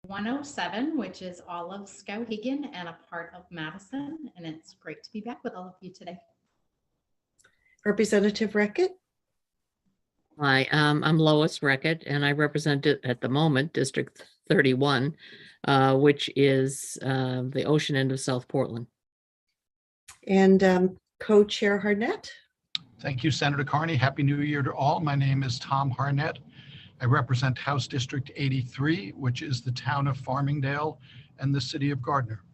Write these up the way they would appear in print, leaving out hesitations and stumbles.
107, which is all of Skowhegan and a part of Madison. And it's great to be back with all of you today. Representative Reckitt. Hi, I'm Lois Reckitt, and I represent it at the moment, District 31, which is the ocean end of South Portland. And Co-Chair Harnett. Thank you, Senator Carney. Happy New Year to all. My name is Tom Harnett. I represent House District 83, which is the town of Farmingdale and the city of Gardner.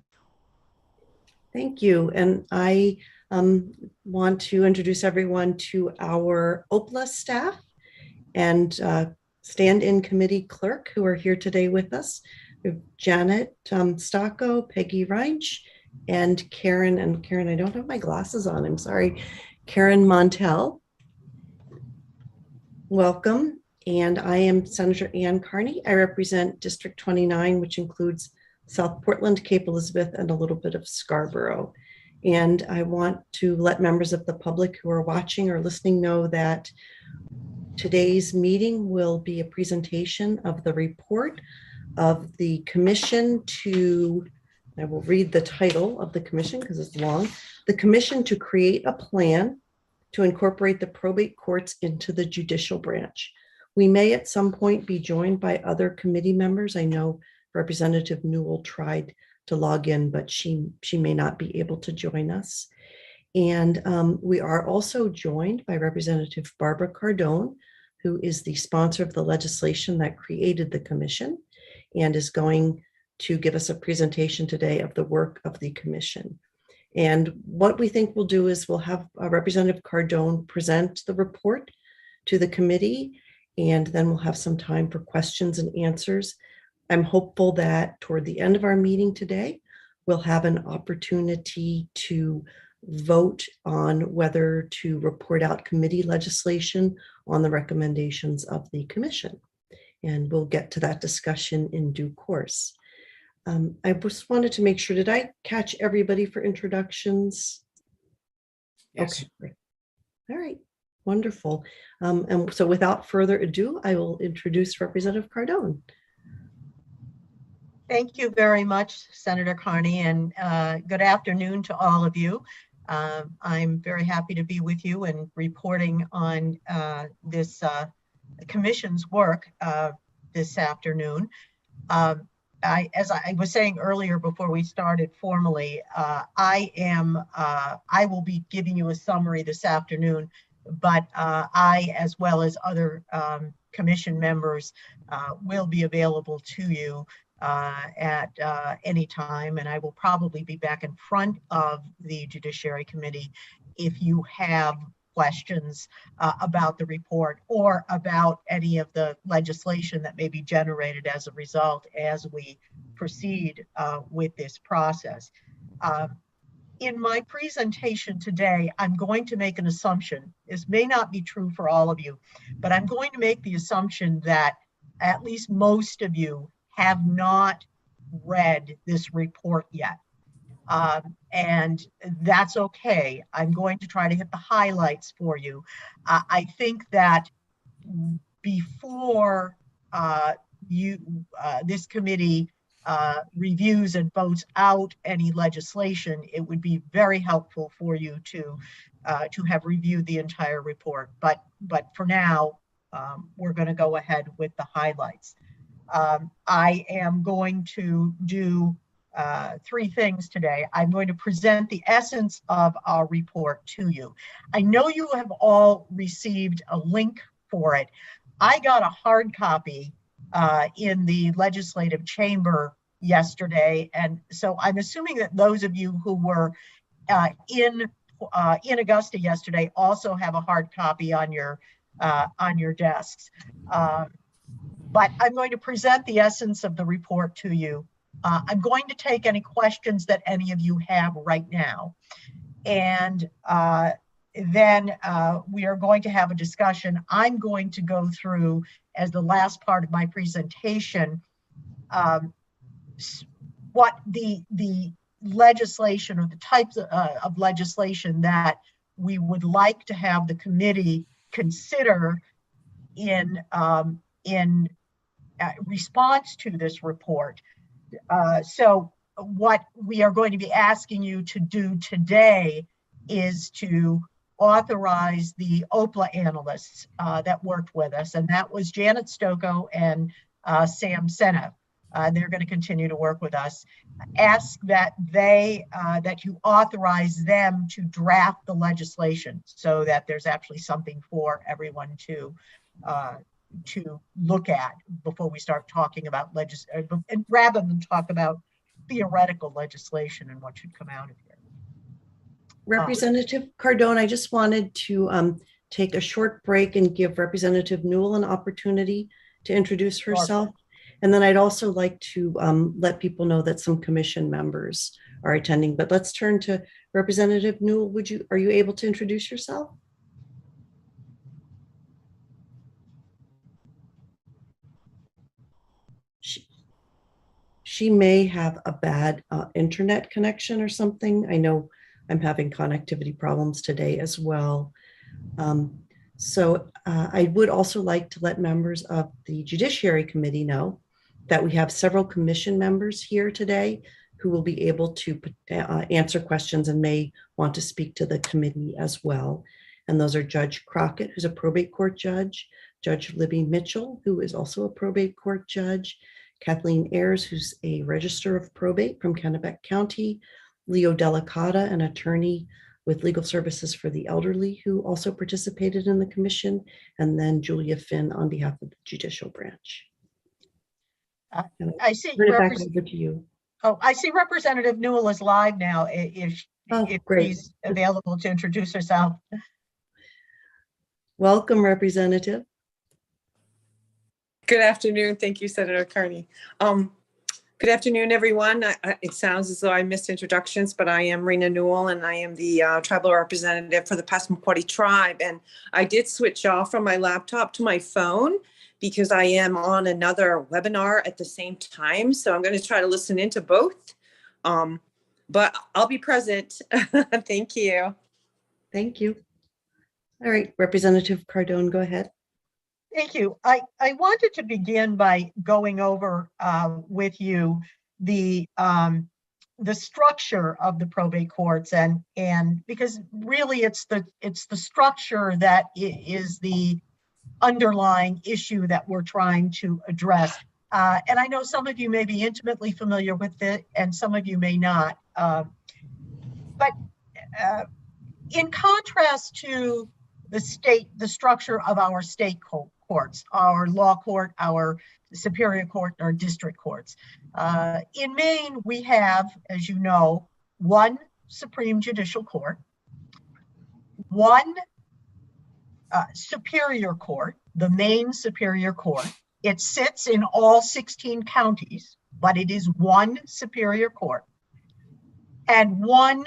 Thank you. And I want to introduce everyone to our OPLA staff and stand-in committee clerk who are here today with us. We have Janet Stocco, Peggy Reinsch, and Karen. And Karen, I don't have my glasses on. I'm sorry. Karen Montel. Welcome. And I am Senator Ann Carney. I represent District 29, which includes South Portland, Cape Elizabeth, and a little bit of Scarborough. And I want to let members of the public who are watching or listening know that today's meeting will be a presentation of the report of the commission to, I will read the title of the commission because it's long, the commission to create a plan to incorporate the probate courts into the judicial branch. We may at some point be joined by other committee members. I know Representative Newell tried to log in, but she may not be able to join us. And we are also joined by Representative Barbara Cardone, who is the sponsor of the legislation that created the commission and is going to give us a presentation today of the work of the commission. And what we think we'll do is we'll have Representative Cardone present the report to the committee, and then we'll have some time for questions and answers. I'm hopeful that toward the end of our meeting today, we'll have an opportunity to vote on whether to report out committee legislation on the recommendations of the commission. And we'll get to that discussion in due course. I just wanted to make sure, did I catch everybody for introductions? Yes. Okay, great. All right, wonderful. And so without further ado, I will introduce Representative Cardone. Thank you very much, Senator Carney, and good afternoon to all of you. I'm very happy to be with you and reporting on this commission's work this afternoon. As I was saying earlier before we started formally, I will be giving you a summary this afternoon, but I, as well as other commission members, will be available to you at any time, and I will probably be back in front of the Judiciary Committee if you have questions about the report or about any of the legislation that may be generated as a result as we proceed with this process. In my presentation today, I'm going to make an assumption. This may not be true for all of you, but I'm going to make the assumption that at least most of you have not read this report yet. And that's okay. I'm going to try to hit the highlights for you. I think that before this committee reviews and votes out any legislation, it would be very helpful for you to have reviewed the entire report. But for now, we're going to go ahead with the highlights. I am going to do three things today. I'm going to present the essence of our report to you. I know you have all received a link for it. I got a hard copy in the legislative chamber yesterday, and so I'm assuming that those of you who were in Augusta yesterday also have a hard copy on your desks. But I'm going to present the essence of the report to you. I'm going to take any questions that any of you have right now. And then we are going to have a discussion. I'm going to go through, as the last part of my presentation, what the legislation or the types of legislation that we would like to have the committee consider in response to this report. So what we are going to be asking you to do today is to authorize the OPLA analysts that worked with us, and that was Janet Stocco and Sam Senna. They're going to continue to work with us. Ask that that you authorize them to draft the legislation so that there's actually something for everyone to look at before we start talking about and rather than talk about theoretical legislation and what should come out of here. Representative Cardone, I just wanted to take a short break and give Representative Newell an opportunity to introduce herself. And then I'd also like to let people know that some commission members are attending, but let's turn to Representative Newell. Are you able to introduce yourself? She may have a bad internet connection or something. I know I'm having connectivity problems today as well. So I would also like to let members of the Judiciary Committee know that we have several commission members here today who will be able to answer questions and may want to speak to the committee as well. And those are Judge Crockett, who's a probate court judge, Judge Libby Mitchell, who is also a probate court judge, Kathleen Ayers, who's a register of probate from Kennebec County, Leo Delicata, an attorney with Legal Services for the Elderly, who also participated in the commission, and then Julia Finn on behalf of the Judicial Branch. I see. Turn it back over to you. Oh, I see Representative Newell is live now. If great. She's available to introduce herself. Welcome, Representative. Good afternoon. Thank you, Senator Carney. Good afternoon, everyone. It sounds as though I missed introductions, but I am Rena Newell, and I am the tribal representative for the Passamaquoddy tribe. And I did switch off from my laptop to my phone because I am on another webinar at the same time. So I'm going to try to listen into both, but I'll be present. Thank you. Thank you. All right, Representative Cardone, go ahead. Thank you. I wanted to begin by going over with you the structure of the probate courts, and because really it's the structure that is the underlying issue that we're trying to address. And I know some of you may be intimately familiar with it, and some of you may not. But in contrast to the structure of our state courts, our law court, our superior court, our district courts. In Maine, we have, as you know, one Supreme Judicial Court, one Superior Court, the Maine Superior Court. It sits in all 16 counties, but it is one Superior Court, and one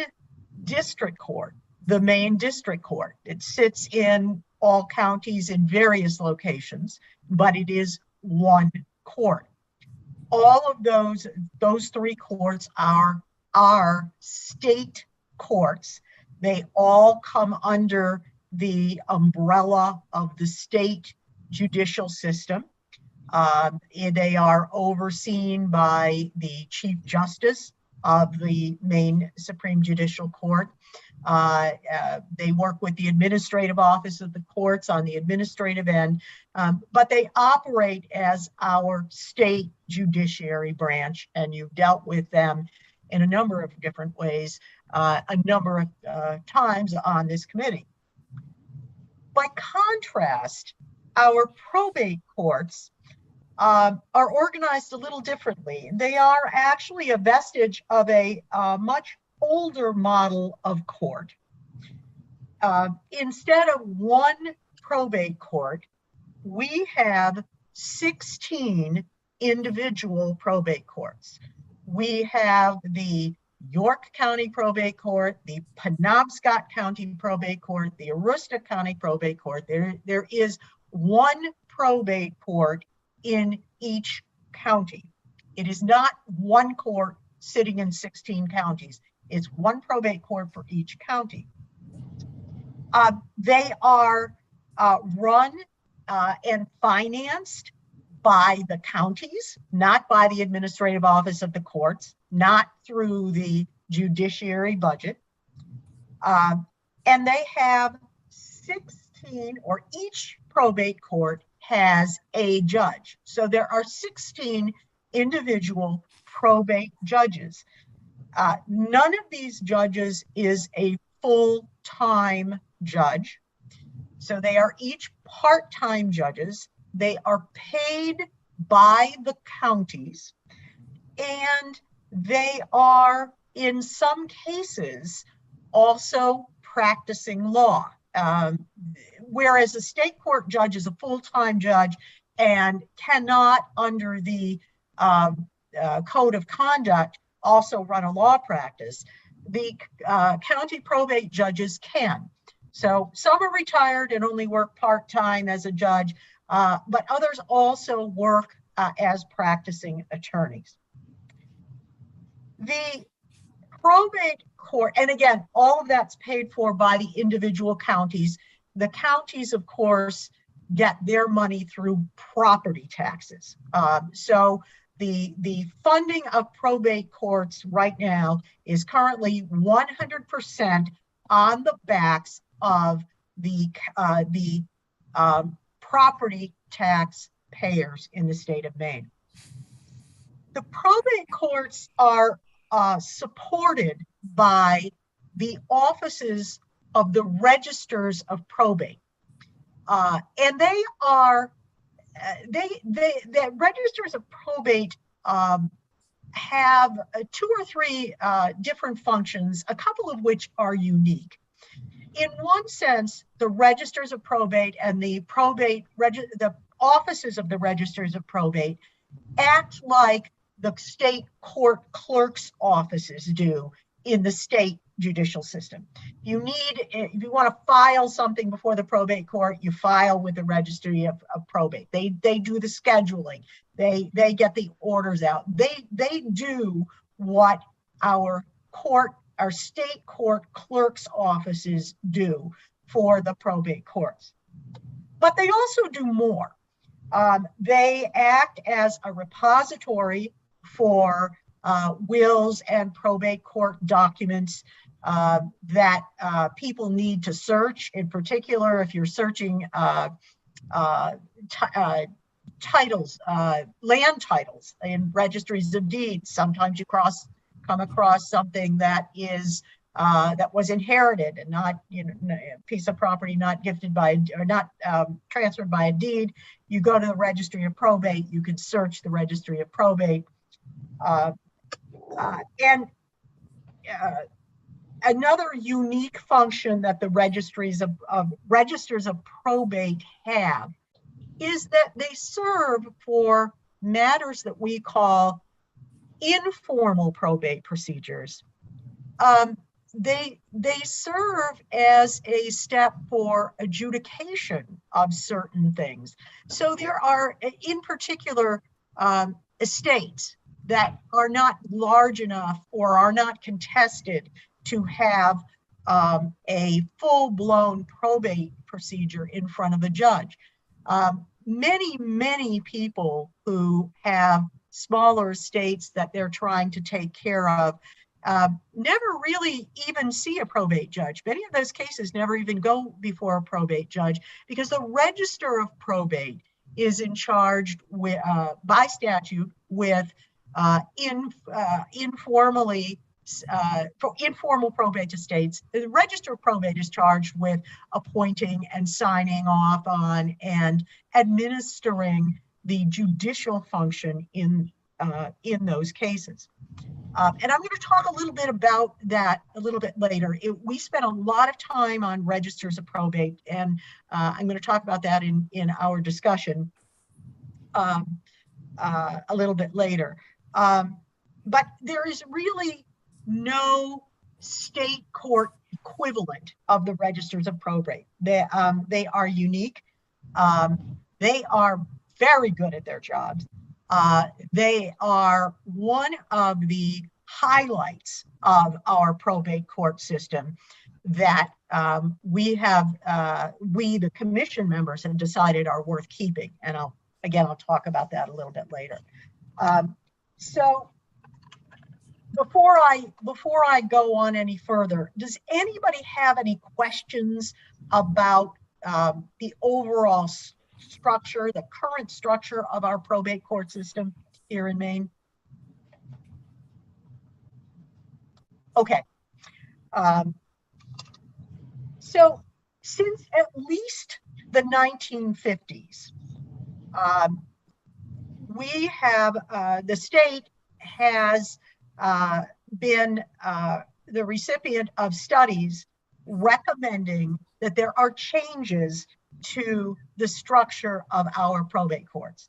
District Court, the Maine District Court. It sits in all counties in various locations, but it is one court. All of those three courts are state courts. They all come under the umbrella of the state judicial system. They are overseen by the Chief Justice of the Maine Supreme Judicial Court. They work with the administrative office of the courts on the administrative end, but they operate as our state judiciary branch, and you've dealt with them in a number of different ways, a number of times on this committee. By contrast, our probate courts are organized a little differently. They are actually a vestige of a much older model of court. Instead of one probate court, we have 16 individual probate courts. We have the York County Probate Court, the Penobscot County Probate Court, the Aroostook County Probate Court. There is one probate court in each county. It is not one court sitting in 16 counties. It's one probate court for each county. They are run and financed by the counties, not by the administrative office of the courts, not through the judiciary budget. And they have 16, or each probate court has a judge. So there are 16 individual probate judges. None of these judges is a full-time judge. So they are each part-time judges. They are paid by the counties, and they are, in some cases, also practicing law. Whereas a state court judge is a full-time judge and cannot, under the code of conduct, also run a law practice, the county probate judges can. So some are retired and only work part-time as a judge, but others also work as practicing attorneys. The probate court, and again, all of that's paid for by the individual counties. The counties, of course, get their money through property taxes. So the funding of probate courts right now is currently 100% on the backs of the property tax payers in the state of Maine. The probate courts are supported by the offices of the registers of probate. And they are, the registers of probate have 2 or 3 different functions, a couple of which are unique. In one sense, the registers of probate and the offices of the registers of probate act like the state court clerk's offices do in the state judicial system. If you want to file something before the probate court, you file with the registry of probate. They do the scheduling. They get the orders out. They do what our state court clerk's offices do for the probate courts. But they also do more. They act as a repository for wills and probate court documents that people need to search. In particular, if you're searching titles, land titles in registries of deeds, sometimes you come across something that is that was inherited and not, a piece of property not gifted by or not transferred by a deed. You go to the registry of probate. You can search the registry of probate. Another unique function that the registers of probate have is that they serve for matters that we call informal probate procedures. They serve as a step for adjudication of certain things. So there are, in particular, estates that are not large enough or are not contested to have a full-blown probate procedure in front of a judge. Many people who have smaller estates that they're trying to take care of never really even see a probate judge. Many of those cases never even go before a probate judge because the register of probate is in charge with, by statute with for informal probate estates. The register of probate is charged with appointing and signing off on and administering the judicial function in those cases. And I'm going to talk a little bit about that a little bit later. We spent a lot of time on registers of probate, and I'm going to talk about that in our discussion a little bit later. But there is really no state court equivalent of the registers of probate. They are unique. They are very good at their jobs. They are one of the highlights of our probate court system that we, the commission members, have decided are worth keeping. And I'll again, I'll talk about that a little bit later. So before I go on any further, does anybody have any questions about the overall structure, the current structure of our probate court system here in Maine? Okay. So since at least the 1950s, we have, the state has been the recipient of studies recommending that there are changes to the structure of our probate courts.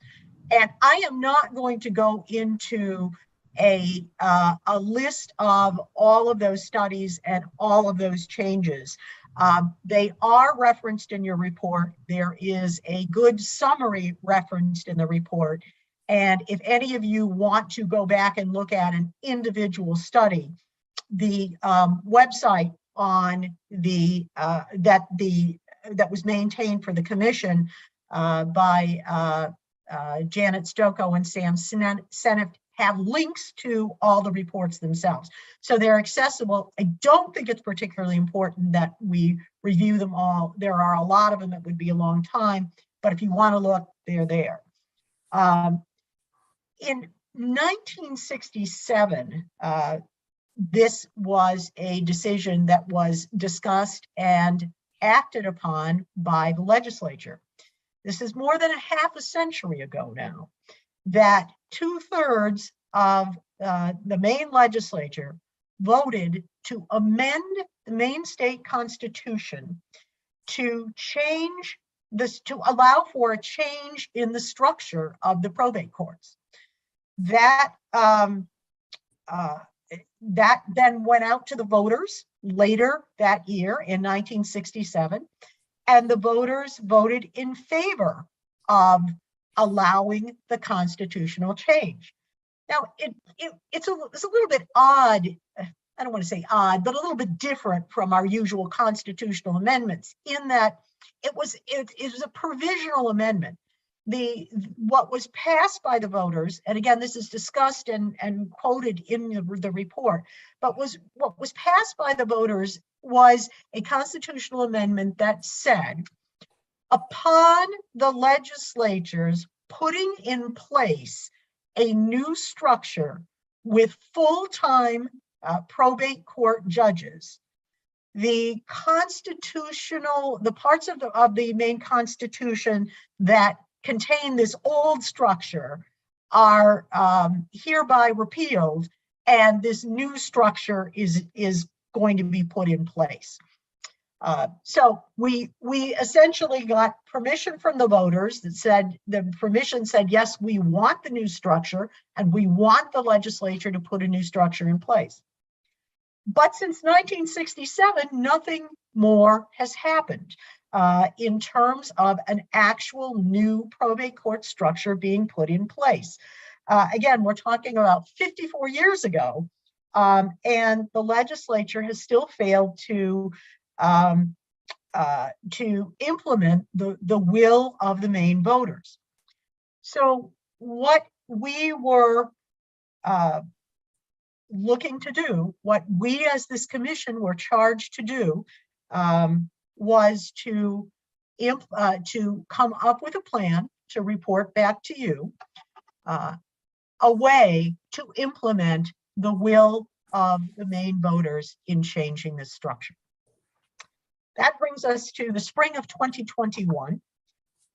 And I am not going to go into a list of all of those studies and all of those changes. They are referenced in your report. There is a good summary referenced in the report. And if any of you want to go back and look at an individual study, the website on the that was maintained for the commission by Janet Stocco and Sam Seneft have links to all the reports themselves. So they're accessible. I don't think it's particularly important that we review them all. There are a lot of them that would be a long time, but if you want to look, they're there. In 1967, this was a decision that was discussed and acted upon by the legislature. This is more than a half a century ago now, that 2/3 of the Maine legislature voted to amend the Maine state constitution to change this, to allow for a change in the structure of the probate courts. That that then went out to the voters later that year in 1967, and the voters voted in favor of allowing the constitutional change. Now, it's a little bit odd, I don't want to say odd, but a little bit different from our usual constitutional amendments in that it was a provisional amendment. What was passed by the voters, and again, this is discussed and quoted in the report, but what was passed by the voters was a constitutional amendment that said, upon the legislatures putting in place a new structure with full-time probate court judges, the parts of the Maine Constitution that contain this old structure are hereby repealed, and this new structure is going to be put in place. So we essentially got permission from the voters that said, the permission said, yes, we want the new structure and we want the legislature to put a new structure in place. But since 1967, nothing more has happened in terms of an actual new probate court structure being put in place. Again, we're talking about 54 years ago, and the legislature has still failed to implement the will of the Maine voters. So what we were looking to do, what we as this commission were charged to do, was to come up with a plan to report back to you, a way to implement the will of the Maine voters in changing this structure. That brings us to the spring of 2021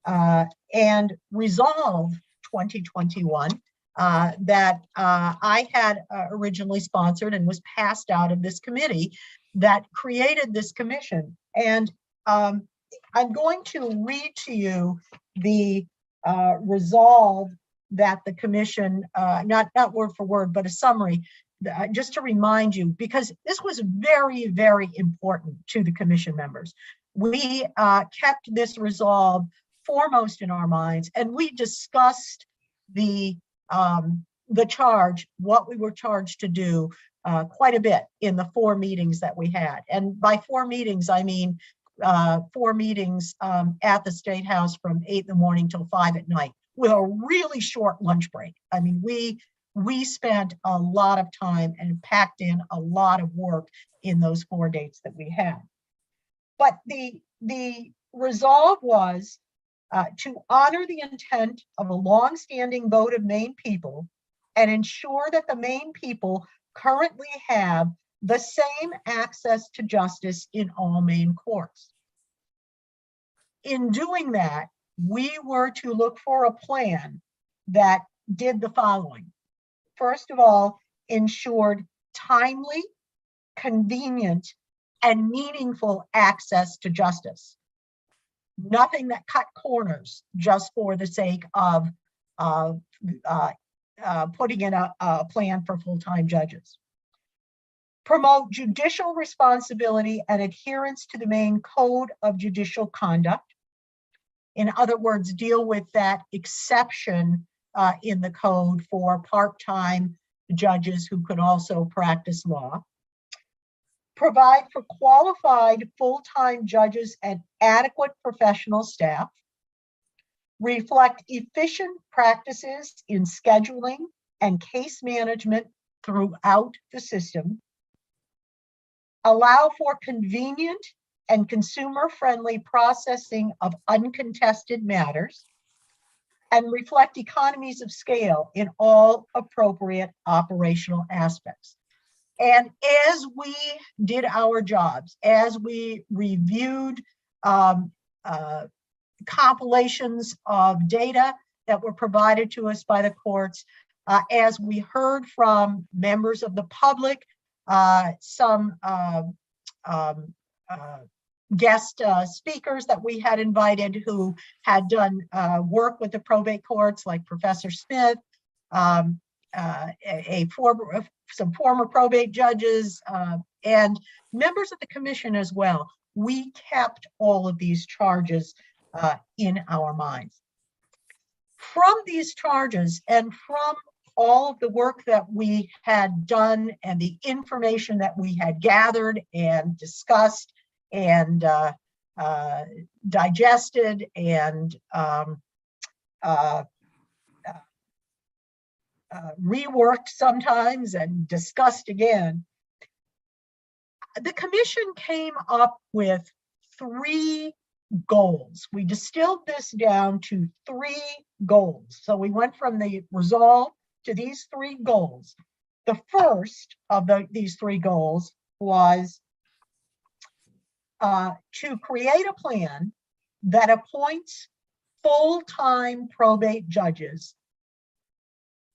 and Resolve 2021 that I had originally sponsored and was passed out of this committee that created this commission. And I'm going to read to you the resolve that the commission, not word for word, but a summary, just to remind you, because this was very, very important to the commission members. We kept this resolve foremost in our minds, and we discussed the charge, what we were charged to do, quite a bit in the 4 meetings that we had. And by 4 meetings, I mean 4 meetings at the State House from 8 in the morning till 5 at night. with a really short lunch break. I mean, we spent a lot of time and packed in a lot of work in those 4 dates that we had. But the resolve was to honor the intent of a longstanding vote of Maine people and ensure that the Maine people currently have the same access to justice in all Maine courts. In doing that, we were to look for a plan that did the following. First of all, ensured timely, convenient, and meaningful access to justice. Nothing that cut corners just for the sake of putting in a plan for full-time judges. Promote judicial responsibility and adherence to the Maine Code of Judicial Conduct. In other words, deal with that exception in the code for part-time judges who could also practice law. Provide for qualified full-time judges and adequate professional staff. Reflect efficient practices in scheduling and case management throughout the system. Allow for convenient and consumer-friendly processing of uncontested matters, and reflect economies of scale in all appropriate operational aspects. And as we did our jobs, as we reviewed compilations of data that were provided to us by the courts, as we heard from members of the public, some guest speakers that we had invited who had done work with the probate courts, like Professor Smith, some former probate judges, and members of the commission as well. We kept all of these charges in our minds. From these charges and from all of the work that we had done and the information that we had gathered and discussed and digested and reworked sometimes and discussed again, the commission came up with 3 goals. We distilled this down to 3 goals. So we went from the resolve to these 3 goals. The first of these 3 goals was to create a plan that appoints full-time probate judges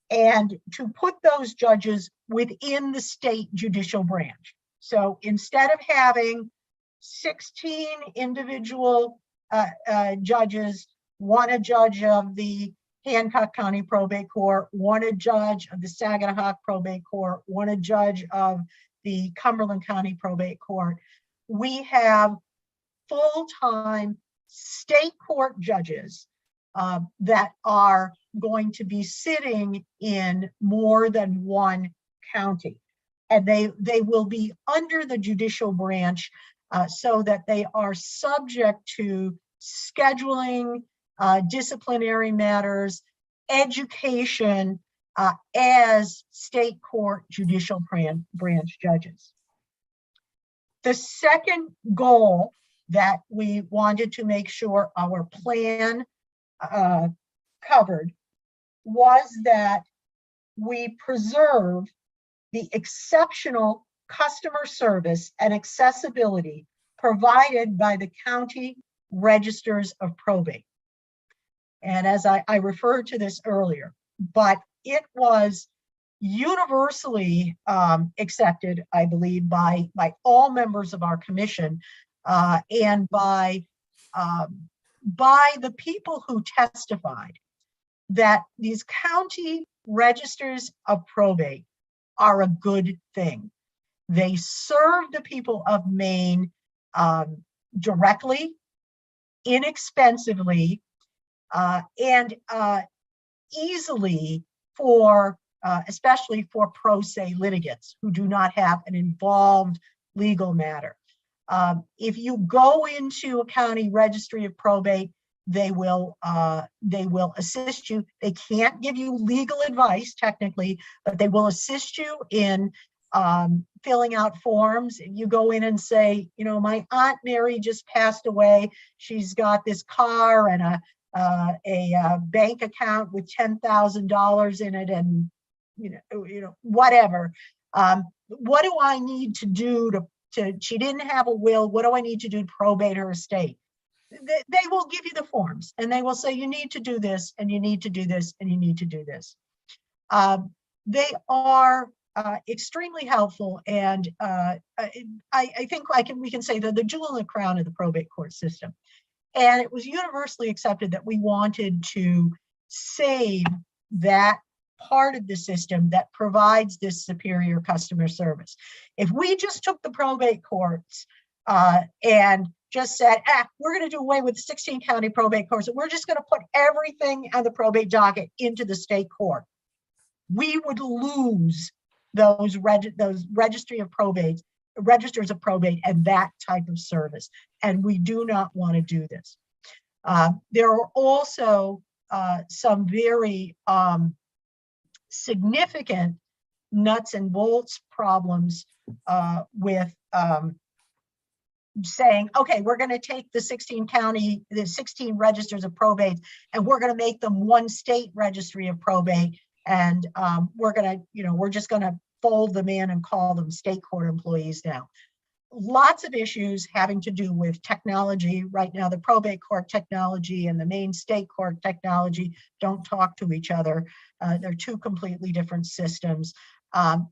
and to put those judges within the state judicial branch. So instead of having 16 individual judges, one a judge of the Hancock County Probate Court, one a judge of the Saginaw Probate Court, one a judge of the Cumberland County Probate Court, we have full-time state court judges that are going to be sitting in more than one county. And they will be under the judicial branch so that they are subject to scheduling, disciplinary matters, education as state court judicial branch judges. The second goal that we wanted to make sure our plan covered was that we preserve the exceptional customer service and accessibility provided by the county registers of probate. And as I referred to this earlier, but it was universally accepted, I believe, by all members of our commission and by the people who testified that these county registers of probate are a good thing. They serve the people of Maine directly, inexpensively, and easily for especially for pro se litigants who do not have an involved legal matter. If you go into a county registry of probate, They will assist you. They can't give you legal advice technically, but they will assist you in filling out forms. You go in and say, you know, my Aunt Mary just passed away. She's got this car and a bank account with $10,000 in it, and whatever. What do I need to do to? She didn't have a will. What do I need to do to probate her estate? They will give you the forms, and they will say you need to do this, and you need to do this, and you need to do this. They are extremely helpful, and I think we can say they're the jewel in the crown of the probate court system. And it was universally accepted that we wanted to save that part of the system that provides this superior customer service. If we just took the probate courts and just said, we're going to do away with 16 county probate courts, and we're just going to put everything on the probate docket into the state court, we would lose those registers of probate and that type of service. And we do not want to do this. There are also some very significant nuts and bolts problems with saying, okay, we're going to take the 16 registers of probate, and we're going to make them one state registry of probate, and we're just going to fold them in and call them state court employees now. Lots of issues having to do with technology. Right now, the probate court technology and the main state court technology don't talk to each other. They're two completely different systems.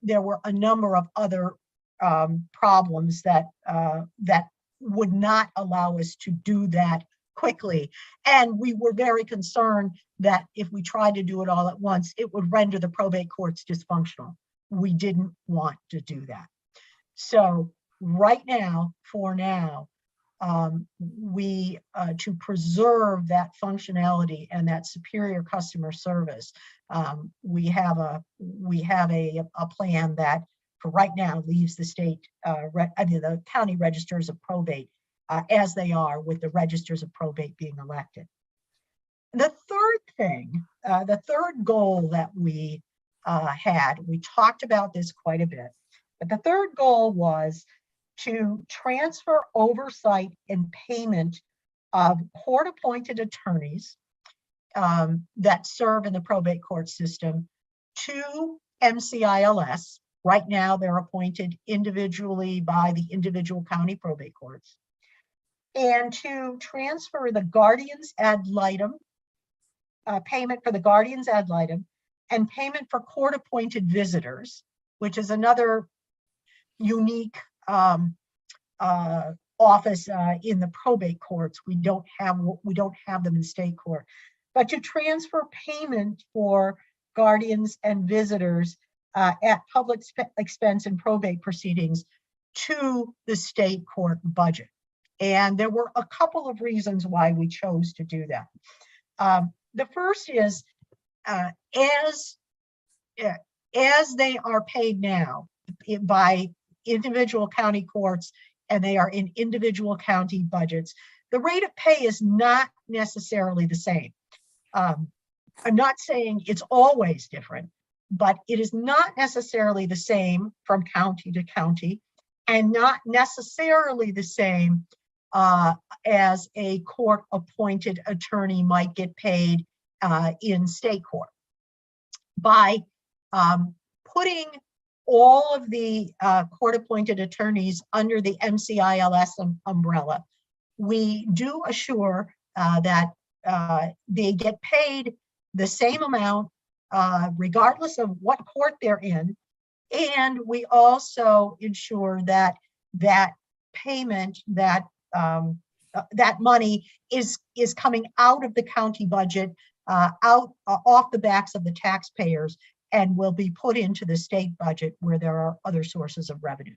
There were a number of other problems that would not allow us to do that quickly. And we were very concerned that if we tried to do it all at once, it would render the probate courts dysfunctional. We didn't want to do that. So right now, for now, to preserve that functionality and that superior customer service, we have a plan that for right now leaves the state, the county registers of probate as they are, with the registers of probate being elected. The third thing, the third goal that we had, we talked about this quite a bit, but the third goal was to transfer oversight and payment of court-appointed attorneys that serve in the probate court system to MCILS. Right now, they're appointed individually by the individual county probate courts. And to transfer the guardians ad litem, payment for the guardians ad litem, and payment for court-appointed visitors, which is another unique office in the probate courts. We don't have them in state court. But to transfer payment for guardians and visitors at public expense and probate proceedings to the state court budget. And there were a couple of reasons why we chose to do that. The first is as they are paid now by individual county courts, and they are in individual county budgets, the rate of pay is not necessarily the same. I'm not saying it's always different, but it is not necessarily the same from county to county, and not necessarily the same as a court-appointed attorney might get paid in state court. By putting all of the court-appointed attorneys under the MCILS umbrella, we do assure that they get paid the same amount regardless of what court they're in. And we also ensure that that payment, that money is coming out of the county budget, off the backs of the taxpayers, and will be put into the state budget where there are other sources of revenue.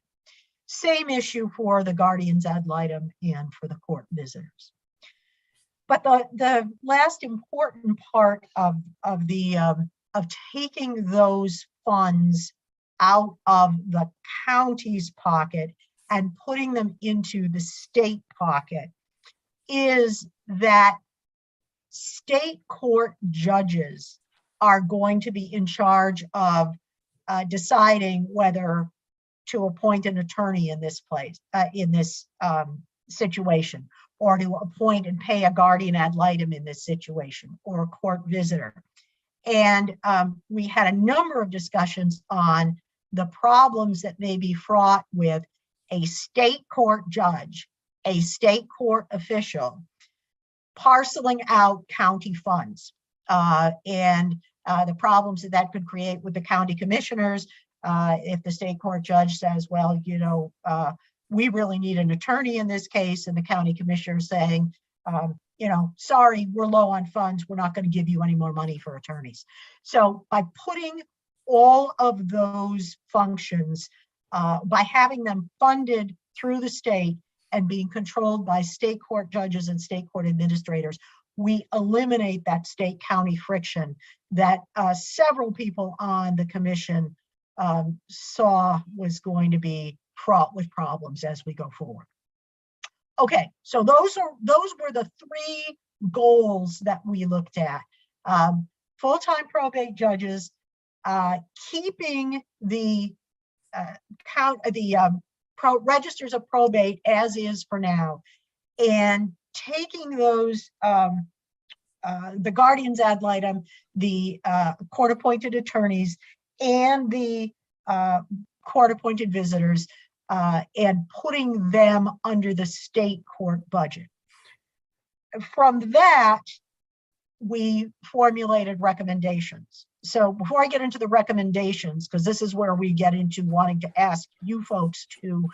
Same issue for the guardians ad litem and for the court visitors. But the last important part of taking those funds out of the county's pocket and putting them into the state pocket is that state court judges are going to be in charge of deciding whether to appoint an attorney in this place, in this situation, or to appoint and pay a guardian ad litem in this situation, or a court visitor. And we had a number of discussions on the problems that may be fraught with a state court judge, a state court official, parceling out county funds, and the problems that that could create with the county commissioners. If the state court judge says, well, you know, we really need an attorney in this case, and the county commissioner saying, you know, sorry, we're low on funds, we're not going to give you any more money for attorneys. So by putting all of those functions, by having them funded through the state and being controlled by state court judges and state court administrators, we eliminate that state county friction that several people on the commission saw was going to be fraught with problems as we go forward. Okay, so those were the three goals that we looked at. Full-time probate judges, keeping the registers of probate as is for now, and taking those the guardians ad litem, the court-appointed attorneys, and the court-appointed visitors, and putting them under the state court budget. From that, we formulated recommendations. So before I get into the recommendations, because this is where we get into wanting to ask you folks to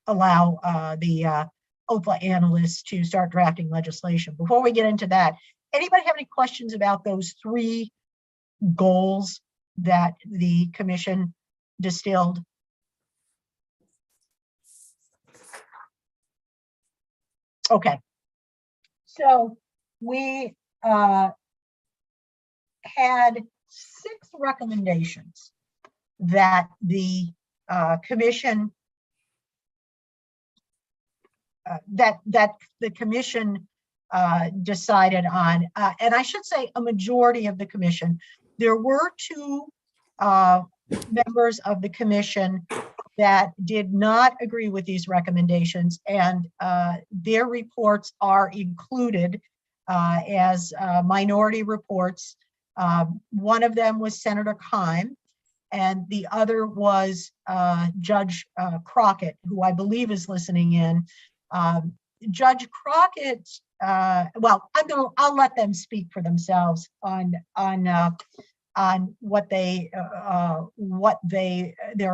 allow the OPLA analysts to start drafting legislation. Before we get into that, anybody have any questions about those three goals that the commission distilled? Okay, so we had 6 recommendations that the commission decided on, and I should say a majority of the commission. There were 2 members of the commission that did not agree with these recommendations, and their reports are included as minority reports. One of them was Senator Keim, and the other was Judge Crockett, who I believe is listening in. Judge Crockett, well, I'll let them speak for themselves on what their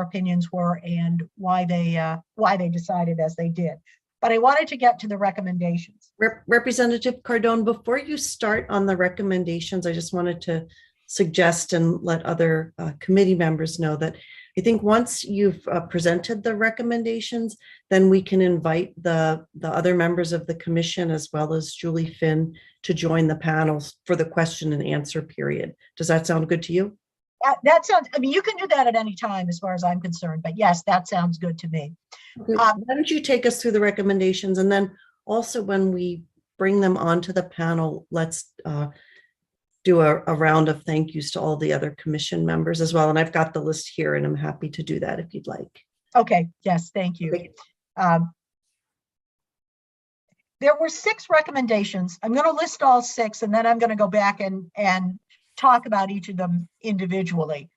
opinions were and why they decided as they did. But I wanted to get to the recommendations. Representative Cardone, before you start on the recommendations, I just wanted to suggest and let other committee members know that I think once you've presented the recommendations, then we can invite the other members of the commission as well as Julie Finn to join the panels for the question and answer period. Does that sound good to you? That sounds, I mean, you can do that at any time as far as I'm concerned, but yes, that sounds good to me. Okay. Why don't you take us through the recommendations, and then also when we bring them onto the panel, let's do a round of thank yous to all the other commission members as well. And I've got the list here and I'm happy to do that if you'd like. Okay, yes, thank you. Okay. There were 6 recommendations. I'm going to list all 6, and then I'm going to go back and talk about each of them individually,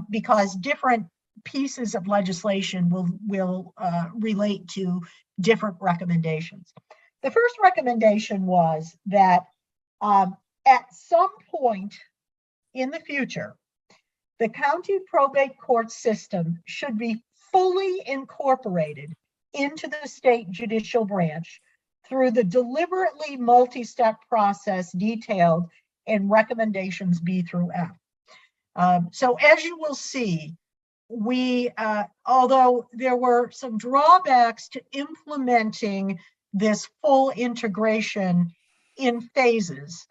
because different pieces of legislation will relate to different recommendations. The first recommendation was that at some point in the future, the county probate court system should be fully incorporated into the state judicial branch through the deliberately multi-step process detailed in recommendations B through F. So as you will see, we, although there were some drawbacks to implementing this full integration in phases,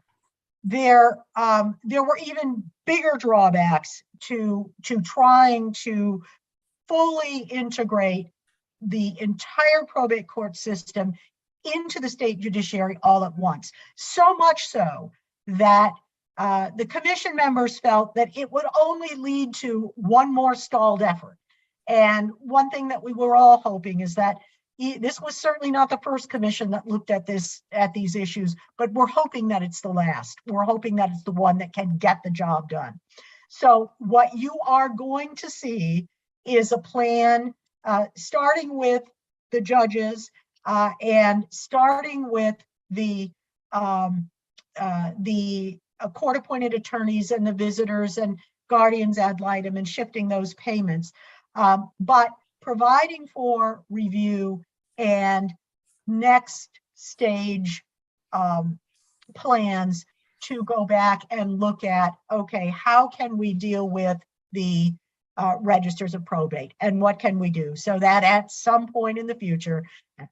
there were even bigger drawbacks to trying to fully integrate the entire probate court system into the state judiciary all at once. So much so that the commission members felt that it would only lead to one more stalled effort. And one thing that we were all hoping is that this was certainly not the first commission that looked at these issues, but we're hoping that it's the last. We're hoping that it's the one that can get the job done. So what you are going to see is a plan starting with the judges and starting with the court-appointed attorneys and the visitors and guardians ad litem and shifting those payments, but providing for review and next stage plans to go back and look at, okay, how can we deal with the registers of probate and what can we do so that at some point in the future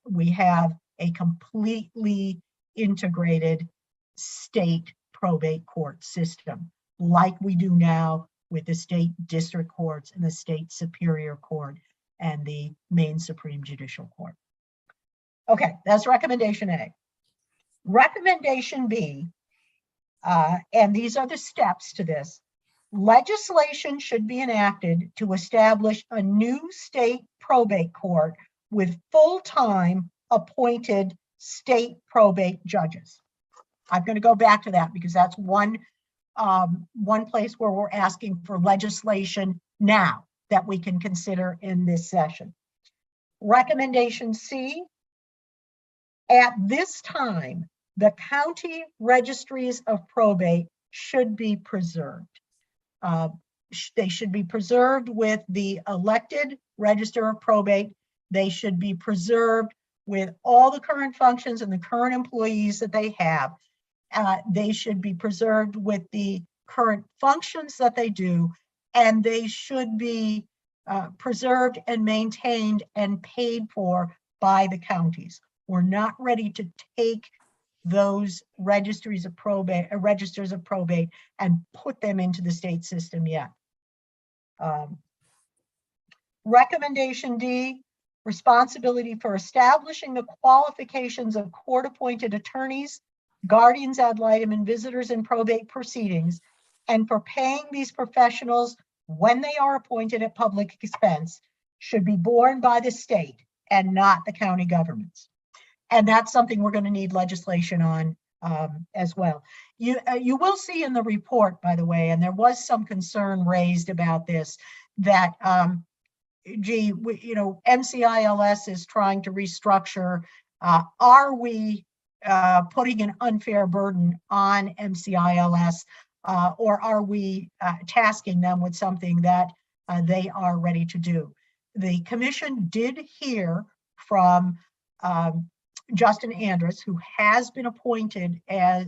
we have a completely integrated state probate court system like we do now with the state district courts and the state superior court and the Maine Supreme Judicial Court. Okay, that's recommendation A. Recommendation B, and these are the steps to this. Legislation should be enacted to establish a new state probate court with full-time appointed state probate judges. I'm going to go back to that because that's one place where we're asking for legislation now that we can consider in this session. Recommendation C, at this time, the county registries of probate should be preserved. They should be preserved with the elected register of probate. They should be preserved with all the current functions and the current employees that they have. They should be preserved with the current functions that they do, and they should be preserved and maintained and paid for by the counties. We're not ready to take those registers of probate and put them into the state system yet. Recommendation D, responsibility for establishing the qualifications of court-appointed attorneys, guardians ad litem, and visitors in probate proceedings, and for paying these professionals when they are appointed at public expense should be borne by the state and not the county governments. And that's something we're going to need legislation on as well. You will see in the report, by the way, and there was some concern raised about this, that MCILS is trying to restructure. Are we putting an unfair burden on MCILS, or are we tasking them with something that they are ready to do? The commission did hear from Justin Andrus, who has been appointed as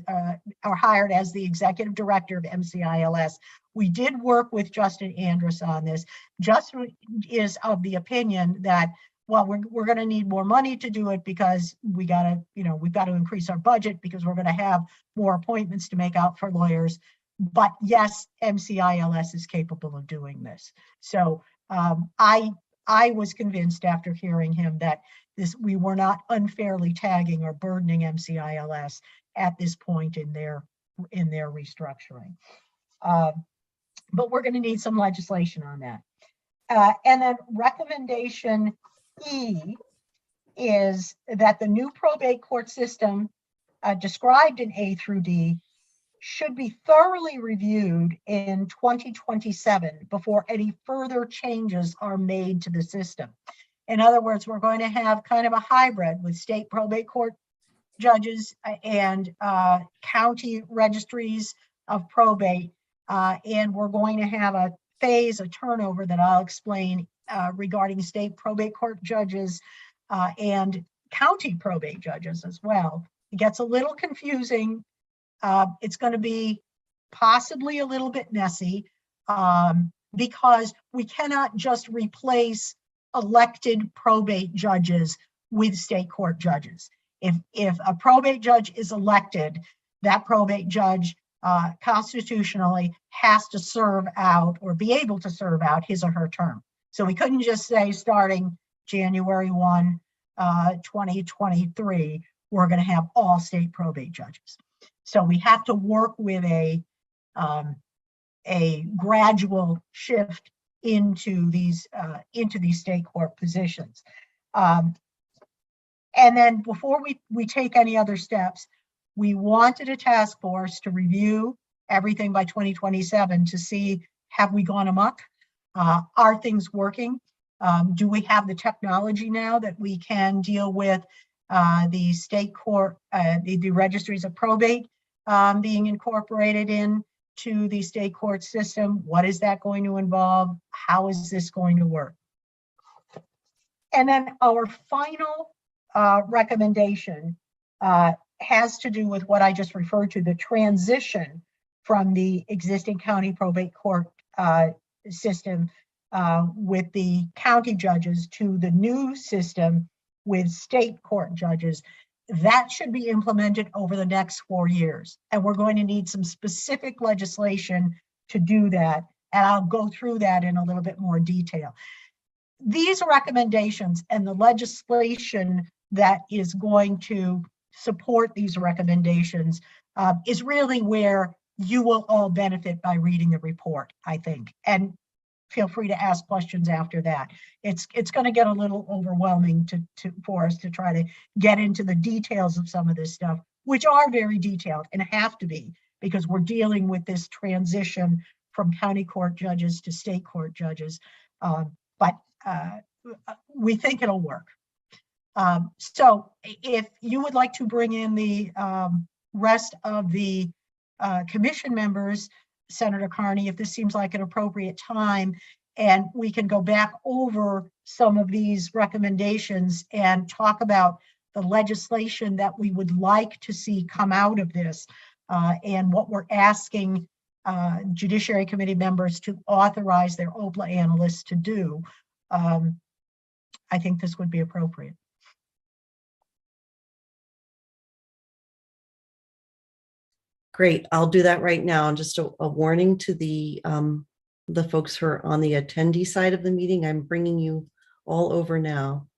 or hired as the executive director of MCILS. We did work with Justin Andrus on this. Justin is of the opinion that, well, we're going to need more money to do it because we've got to increase our budget because we're going to have more appointments to make out for lawyers. But yes, MCILS is capable of doing this. So I was convinced after hearing him that we were not unfairly tagging or burdening MCILS at this point in their restructuring. But we're going to need some legislation on that. And then recommendation E is that the new probate court system described in A through D should be thoroughly reviewed in 2027 before any further changes are made to the system. In other words, we're going to have kind of a hybrid with state probate court judges and county registries of probate. And we're going to have a turnover that I'll explain regarding state probate court judges and county probate judges as well. It gets a little confusing. It's going to be possibly a little bit messy because we cannot just replace elected probate judges with state court judges. If a probate judge is elected, that probate judge constitutionally has to serve out or be able to serve out his or her term. So we couldn't just say starting January 1, 2023, we're going to have all state probate judges. So we have to work with a gradual shift into these state court positions. And then before we take any other steps, we wanted a task force to review everything by 2027 to see, have we gone amok? Are things working? Do we have the technology now that we can deal with the state court, the registries of probate being incorporated into the state court system? What is that going to involve? How is this going to work? And then our final recommendation has to do with what I just referred to, the transition from the existing county probate court system with the county judges to the new system with state court judges. That should be implemented over the next 4 years. And we're going to need some specific legislation to do that. And I'll go through that in a little bit more detail. These recommendations and the legislation that is going to support these recommendations is really where you will all benefit by reading the report, I think. And feel free to ask questions after that. It's going to get a little overwhelming for us to try to get into the details of some of this stuff, which are very detailed and have to be, because we're dealing with this transition from county court judges to state court judges. But we think it'll work. So if you would like to bring in the rest of the commission members, Senator Carney, if this seems like an appropriate time, and we can go back over some of these recommendations and talk about the legislation that we would like to see come out of this, and what we're asking Judiciary Committee members to authorize their OPLA analysts to do. I think this would be appropriate. Great, I'll do that right now. And just a warning to the folks who are on the attendee side of the meeting, I'm bringing you all over now.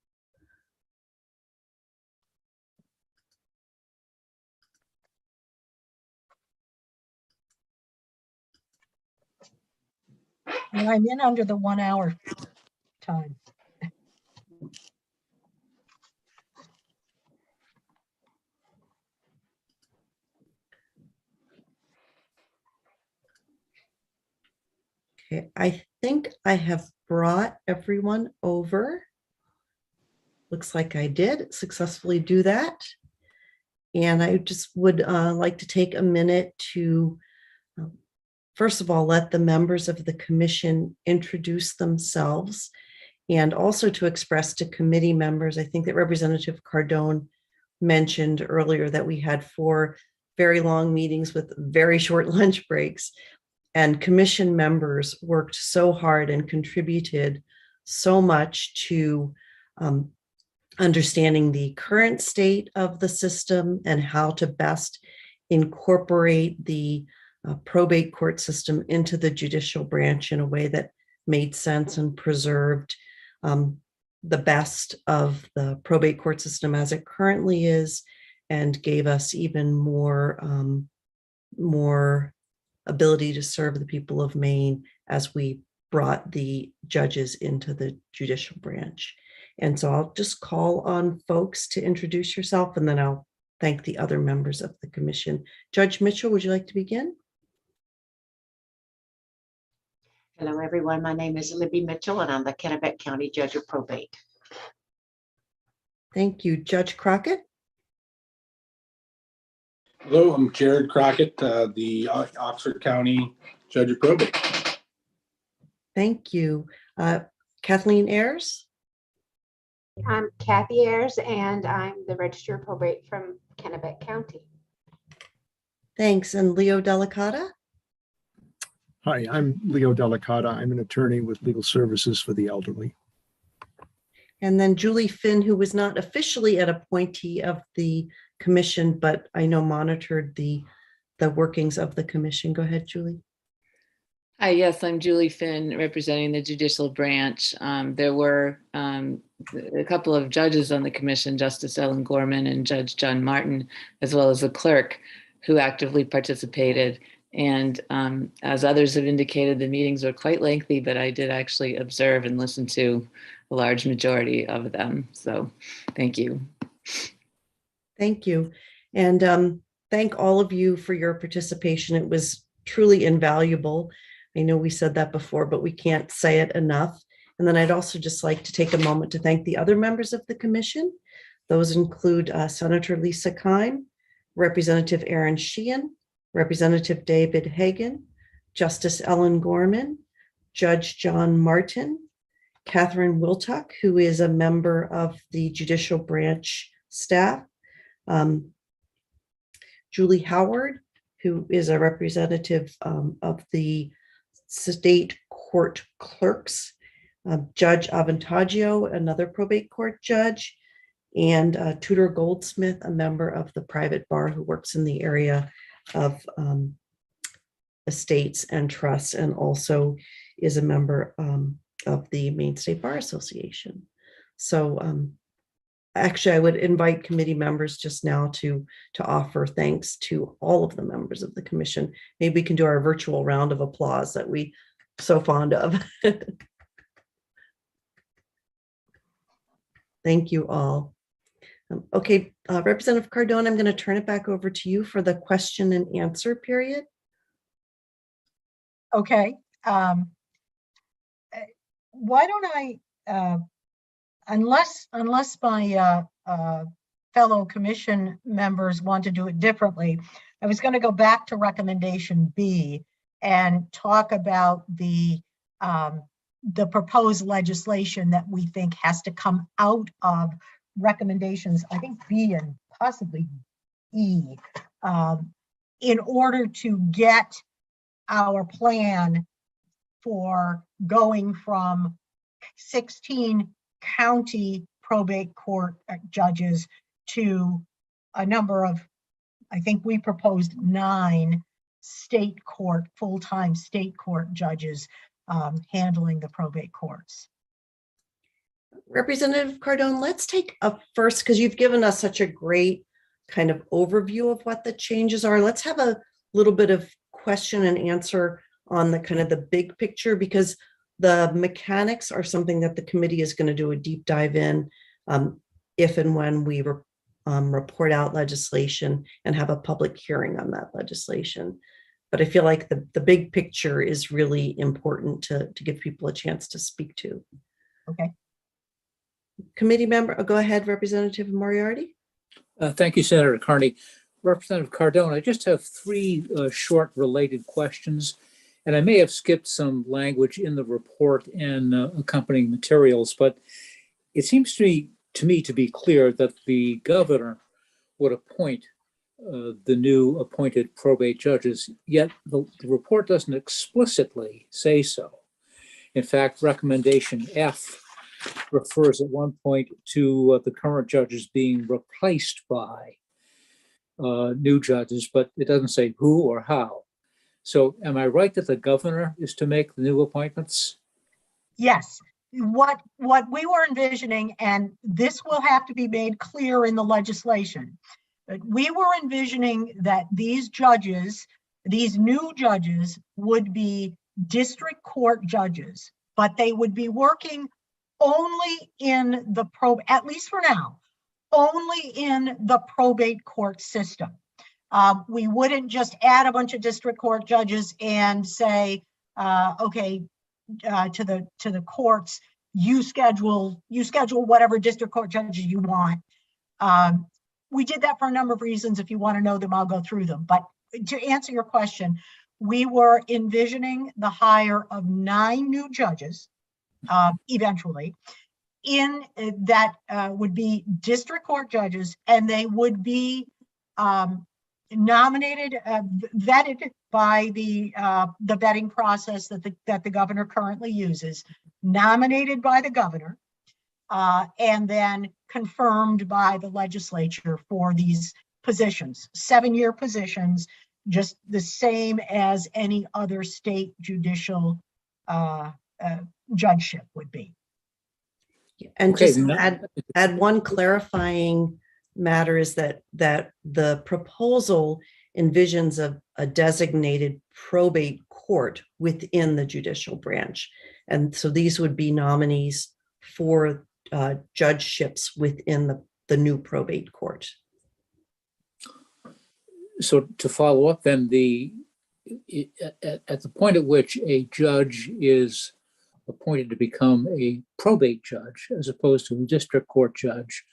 And I'm in under the 1 hour time. Okay, I think I have brought everyone over. Looks like I did successfully do that. And I just would like to take a minute to, first of all, let the members of the commission introduce themselves, and also to express to committee members, I think that Representative Cardone mentioned earlier that we had 4 very long meetings with very short lunch breaks. And commission members worked so hard and contributed so much to understanding the current state of the system and how to best incorporate the probate court system into the judicial branch in a way that made sense and preserved the best of the probate court system as it currently is, and gave us even more ability to serve the people of Maine as we brought the judges into the judicial branch. And so I'll just call on folks to introduce yourself, and then I'll thank the other members of the commission. Judge Mitchell, would you like to begin? Hello, everyone. My name is Libby Mitchell, and I'm the Kennebec County Judge of Probate. Thank you. Judge Crockett? Hello, I'm Jared Crockett, the Oxford County Judge of Probate. Thank you. Kathleen Ayers? I'm Kathy Ayers, and I'm the Register of Probate from Kennebec County. Thanks. And Leo Delicata? Hi, I'm Leo Delicata. I'm an attorney with Legal Services for the Elderly. And then Julie Finn, who was not officially an appointee of the commission, but I know monitored the workings of the commission. Go ahead, Julie. Hi, yes, I'm Julie Finn, representing the judicial branch. There were a couple of judges on the commission, Justice Ellen Gorman and Judge John Martin, as well as a clerk who actively participated. And as others have indicated, the meetings were quite lengthy, but I did actually observe and listen to a large majority of them. So thank you. Thank you. And thank all of you for your participation. It was truly invaluable. I know we said that before, but we can't say it enough. And then I'd also just like to take a moment to thank the other members of the commission. Those include Senator Lisa Kime, Representative Aaron Sheehan, Representative David Hagan, Justice Ellen Gorman, Judge John Martin, Catherine Wiltuck, who is a member of the judicial branch staff, Julie Howard, who is a representative of the state court clerks, Judge Avantagio, another probate court judge, and Tudor Goldsmith, a member of the private bar who works in the area of estates and trusts, and also is a member of the Maine State Bar Association. So actually, I would invite committee members just now to offer thanks to all of the members of the commission. Maybe we can do our virtual round of applause that we so fond of. Thank you all. Okay, Representative Cardone, I'm going to turn it back over to you for the question and answer period. Okay. Why don't I, unless my fellow commission members want to do it differently, I was going to go back to recommendation B and talk about the proposed legislation that we think has to come out of recommendations, I think B and possibly E, in order to get our plan for going from 16 county probate court judges to a number of, I think we proposed 9 state court, full-time state court judges handling the probate courts. Representative Cardone, let's take up first, because you've given us such a great kind of overview of what the changes are. Let's have a little bit of question and answer on the kind of the big picture, because the mechanics are something that the committee is going to do a deep dive in if and when we report out legislation and have a public hearing on that legislation. But I feel like the big picture is really important to give people a chance to speak to. Okay. Committee member, go ahead, Representative Moriarty. Thank you, Senator Carney. Representative Cardone, I just have 3 short related questions, and I may have skipped some language in the report and accompanying materials, but it seems to me to be clear that the governor would appoint the new appointed probate judges, yet the report doesn't explicitly say so. In fact, recommendation F refers at one point to the current judges being replaced by new judges, but it doesn't say who or how. So am I right that the governor is to make the new appointments? Yes. What we were envisioning, and this will have to be made clear in the legislation, but we were envisioning that these judges, these new judges, would be district court judges, but they would be working only in the at least for now, only in the probate court system. We wouldn't just add a bunch of district court judges and say, okay, to the courts, you schedule whatever district court judges you want. We did that for a number of reasons. If you want to know them, I'll go through them. But to answer your question, we were envisioning the hire of 9 new judges eventually, in that would be district court judges, and they would be nominated, vetted by the vetting process that the governor currently uses, nominated by the governor, and then confirmed by the legislature for these positions, 7-year positions just the same as any other state judicial judgeship would be. And Okay, just no- add one clarifying matter is that the proposal envisions a designated probate court within the judicial branch. And so these would be nominees for judgeships within the new probate court. So to follow up, then at the point at which a judge is appointed to become a probate judge as opposed to a district court judge,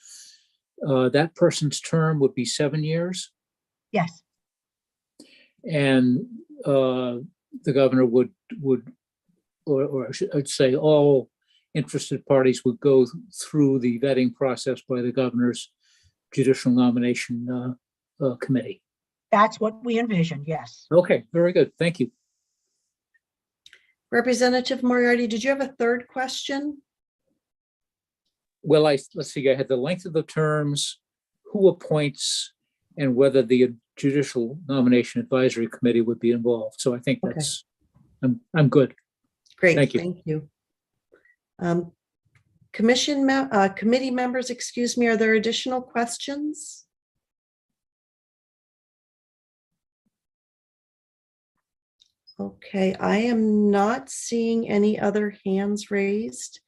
that person's term would be 7 years, Yes, and the governor would, or I'd say all interested parties would go through the vetting process by the governor's judicial nomination committee. that's what we envisioned, yes. Okay, very good. Thank you. Representative Moriarty, did you have a third question? Well, let's see, I had the length of the terms, who appoints, and whether the Judicial Nomination Advisory Committee would be involved. So I think Okay. that's, I'm good. Great, Thank you. thank you. Committee members, excuse me, are there additional questions? Okay, I am not seeing any other hands raised.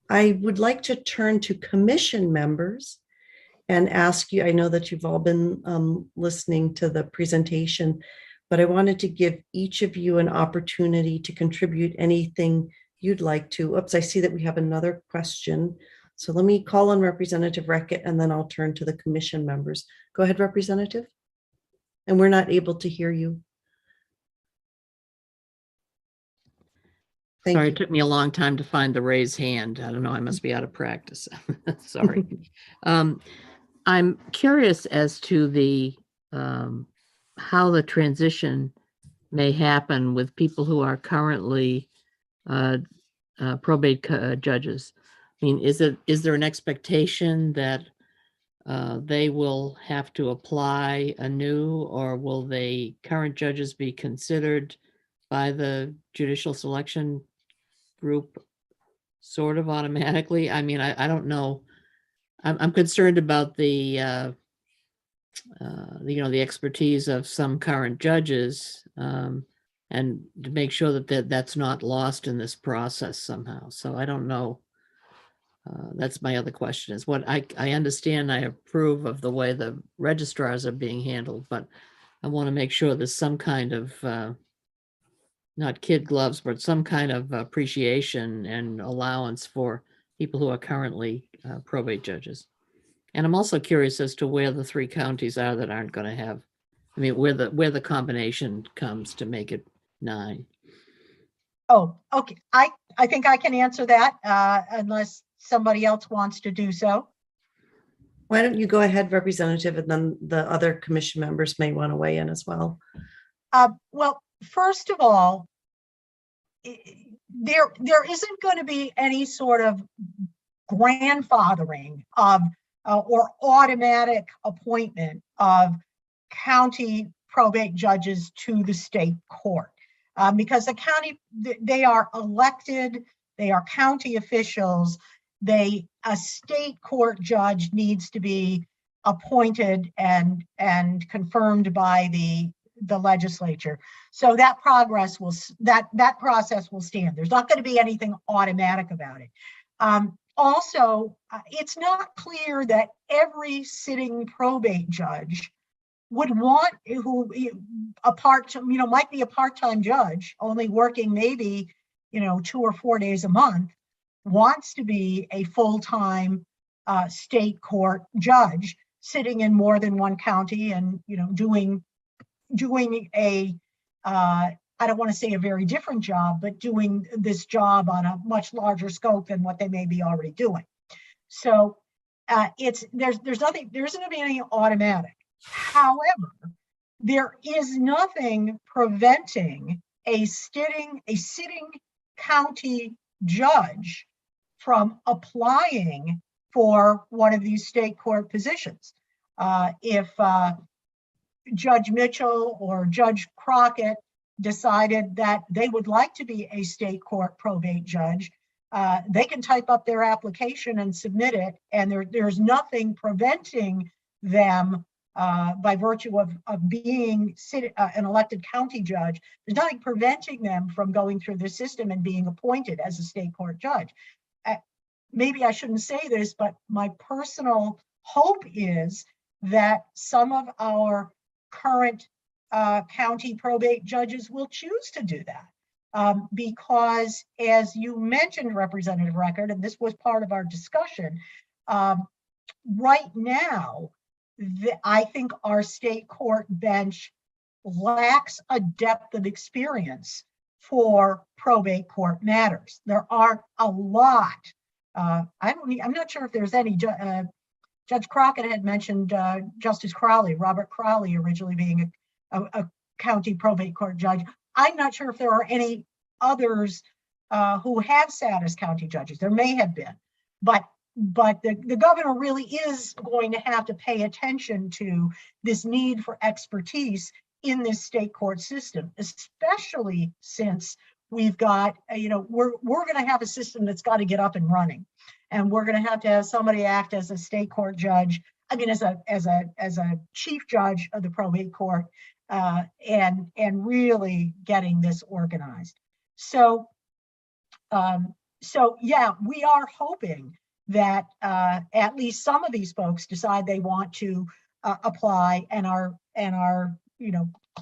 I would like to turn to commission members and ask you, I know that you've all been listening to the presentation, but I wanted to give each of you an opportunity to contribute anything you'd like to. Oops, I see that we have another question. So let me call on Representative Reckett and then I'll turn to the commission members. Go ahead, Representative. And we're not able to hear you. Thank Sorry, you. it took me a long time to find the raise hand. I don't know, I must be out of practice. Sorry. I'm curious as to the how the transition may happen with people who are currently probate judges. I mean, is there an expectation that they will have to apply anew, or will the current judges be considered by the judicial selection group sort of automatically? I mean, I don't know. I'm concerned about the the expertise of some current judges, and to make sure that that's not lost in this process somehow. So I don't know. That's my other question, is what I understand. I approve of the way the registrars are being handled, but I want to make sure there's some kind of not kid gloves, but some kind of appreciation and allowance for people who are currently probate judges. And I'm also curious as to where the 3 counties are that aren't going to have, I mean, where the combination comes to make it 9. Oh, okay. I think I can answer that unless somebody else wants to do so. Why don't you go ahead, Representative, and then the other commission members may want to weigh in as well. Well, first of all, there isn't going to be any sort of grandfathering of or automatic appointment of county probate judges to the state court, because the county, they are elected, they are county officials. A state court judge needs to be appointed and confirmed by the legislature. So that process will stand. There's not going to be anything automatic about it. Also, it's not clear that every sitting probate judge would want might be a part-time judge, only working maybe 2 or 4 days a month, wants to be a full-time state court judge sitting in more than one county and doing a I don't want to say a very different job, but doing this job on a much larger scope than what they may be already doing. So there's nothing, there isn't going to be any automatic. However, there is nothing preventing a sitting county judge from applying for one of these state court positions. If Judge Mitchell or Judge Crockett decided that they would like to be a state court probate judge, they can type up their application and submit it, and there's nothing preventing them by virtue of being an elected county judge. There's nothing preventing them from going through the system and being appointed as a state court judge. Maybe I shouldn't say this, but my personal hope is that some of our current county probate judges will choose to do that. Because as you mentioned, Representative Record, and this was part of our discussion, right now, I think our state court bench lacks a depth of experience for probate court matters. There are a lot. I'm not sure if there's any. Judge Crockett had mentioned Justice Crowley, Robert Crowley, originally being a county probate court judge. I'm not sure if there are any others who have sat as county judges. There may have been, but the governor really is going to have to pay attention to this need for expertise in this state court system, especially since we've got, we're going to have a system that's got to get up and running, and we're going to have somebody act as a state court judge. I mean, as a chief judge of the probate court, and really getting this organized. So yeah, we are hoping that at least some of these folks decide they want to apply and are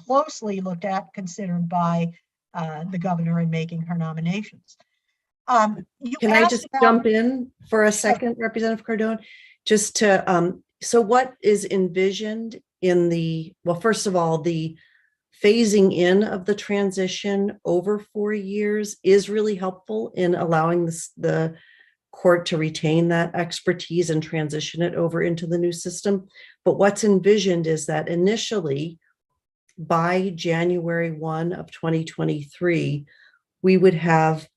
closely looked at, considered by the governor in making her nominations. Can I just jump in for a second, Representative Cardone? Just to, so what is envisioned in well, first of all, the phasing in of the transition over 4 years is really helpful in allowing the court to retain that expertise and transition it over into the new system. But what's envisioned is that initially, by January 1 of 2023, we would have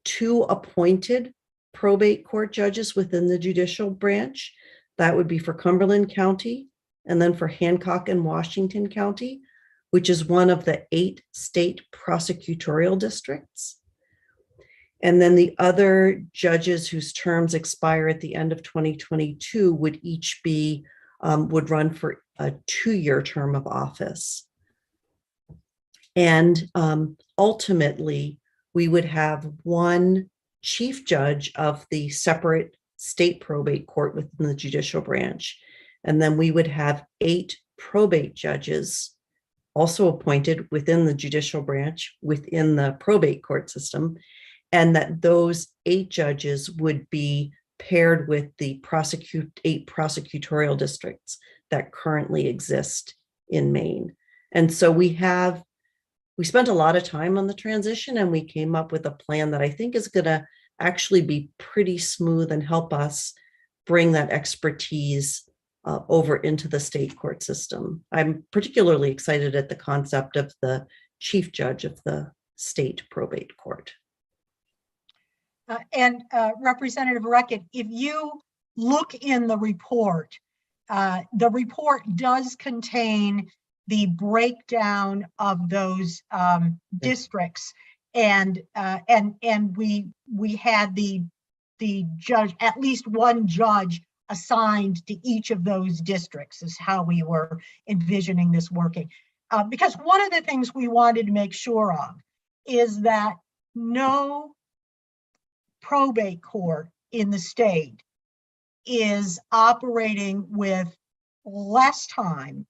2 appointed probate court judges within the judicial branch. That would be for Cumberland County, and then for Hancock and Washington County, which is one of the 8 state prosecutorial districts. And then the other judges whose terms expire at the end of 2022 would each be, would run for a 2-year term of office. And ultimately, we would have 1 chief judge of the separate state probate court within the judicial branch. And then we would have 8 probate judges also appointed within the judicial branch, within the probate court system, and that those 8 judges would be paired with the 8 prosecutorial districts that currently exist in Maine. And so we spent a lot of time on the transition, and we came up with a plan that I think is going to actually be pretty smooth and help us bring that expertise over into the state court system. I'm particularly excited at the concept of the chief judge of the state probate court. And Representative Reckett, if you look in the report does contain the breakdown of those districts, and we had the judge, at least 1 judge assigned to each of those districts, is how we were envisioning this working. Because one of the things we wanted to make sure of is that no probate court in the state is operating with less time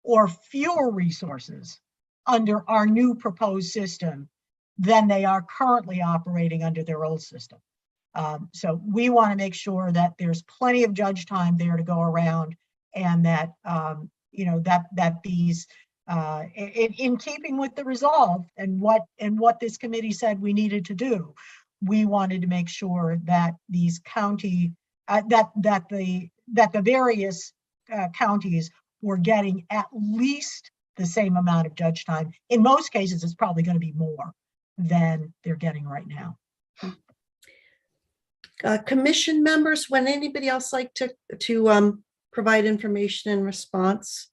or fewer resources under our new proposed system than they are currently operating under their old system. So we want to make sure that there's plenty of judge time there to go around, and that that these in keeping with the resolve and what this committee said we needed to do, we wanted to make sure that these county that the various counties were getting at least the same amount of judge time. In most cases, it's probably going to be more than they're getting right now. Commission members, would anybody else like to provide information in response?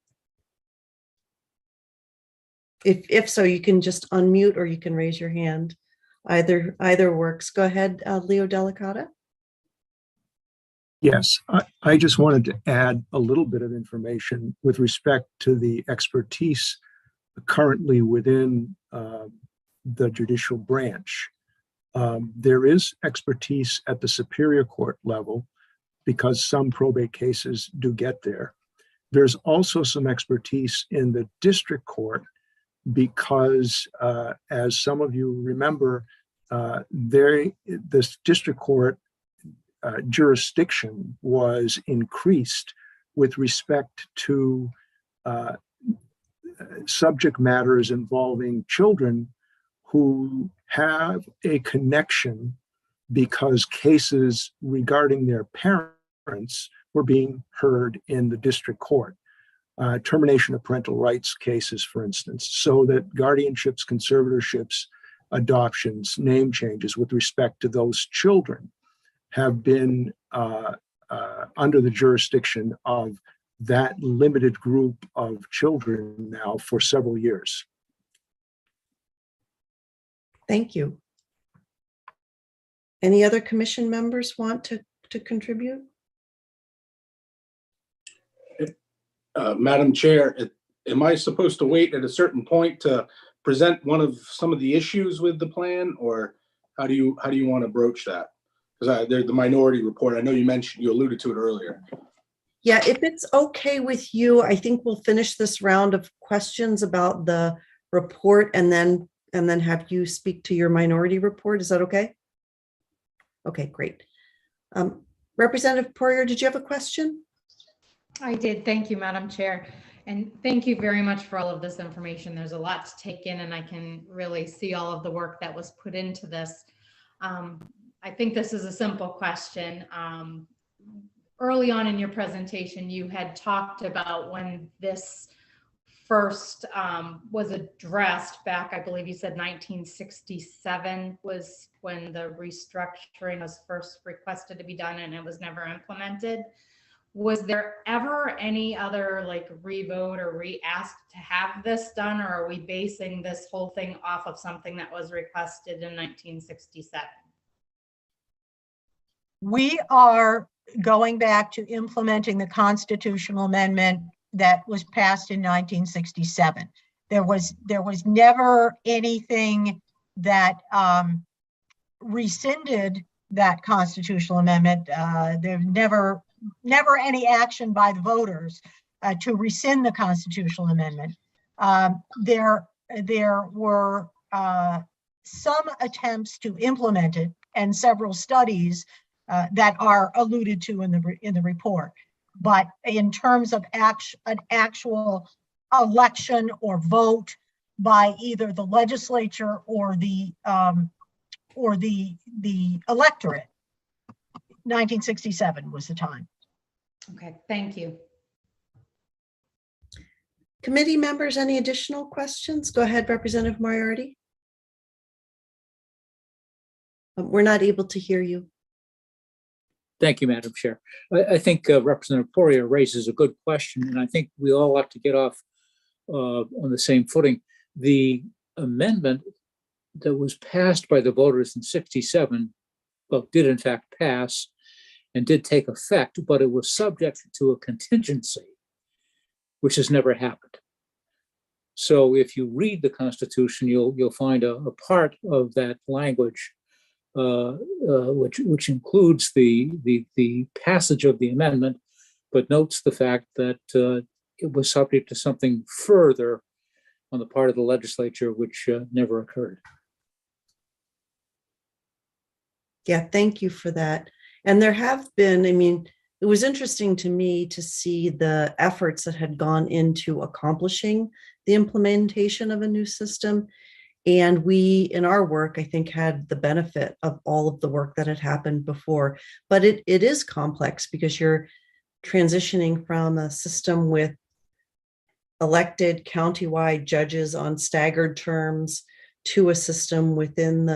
If so, you can just unmute or you can raise your hand. Either works. Go ahead, Leo Delicata. Yes, I just wanted to add a little bit of information with respect to the expertise currently within the judicial branch. There is expertise at the Superior Court level because some probate cases do get there. There's also some expertise in the district court because, as some of you remember, this district court jurisdiction was increased with respect to subject matters involving children who have a connection because cases regarding their parents were being heard in the district court. Termination of parental rights cases, for instance, so that guardianships, conservatorships, adoptions, name changes with respect to those children have been under the jurisdiction of that limited group of children now for several years. Thank you. Any other commission members want to contribute? Madam Chair, am I supposed to wait at a certain point to present some of the issues with the plan, or how do you want to broach that? Because there's the minority report. I know you alluded to it earlier. Yeah, if it's okay with you, I think we'll finish this round of questions about the report and then have you speak to your minority report. Is that okay? Okay, great. Representative Poirier, did you have a question? I did. Thank you, Madam Chair. And thank you very much for all of this information. There's a lot to take in, and I can really see all of the work that was put into this. I think this is a simple question. Early on in your presentation, you had talked about when this first was addressed back, I believe you said 1967 was when the restructuring was first requested to be done, and it was never implemented. Was there ever any other like revote or re-ask to have this done, or are we basing this whole thing off of something that was requested in 1967? We are going back to implementing the constitutional amendment that was passed in 1967. There was never anything that rescinded that constitutional amendment. There never any action by the voters to rescind the constitutional amendment. There were some attempts to implement it and several studies that are alluded to in the report. But in terms of an actual election or vote by either the legislature or the electorate, 1967 was the time. Okay, thank you. Committee members, any additional questions? Go ahead, Representative Moriarty. We're not able to hear you. Thank you, Madam Chair. I think Representative Poirier raises a good question, and I think we all have to get off on the same footing. The amendment that was passed by the voters in 67, well, did in fact pass and did take effect, but it was subject to a contingency, which has never happened. So if you read the Constitution, you'll find a part of that language which includes the passage of the amendment, but notes the fact that it was subject to something further on the part of the legislature, which never occurred. Yeah, thank you for that. And there have been, I mean, it was interesting to me to see the efforts that had gone into accomplishing the implementation of a new system. And we, in our work, I think, had the benefit of all of the work that had happened before. But it is complex because you're transitioning from a system with elected countywide judges on staggered terms to a system within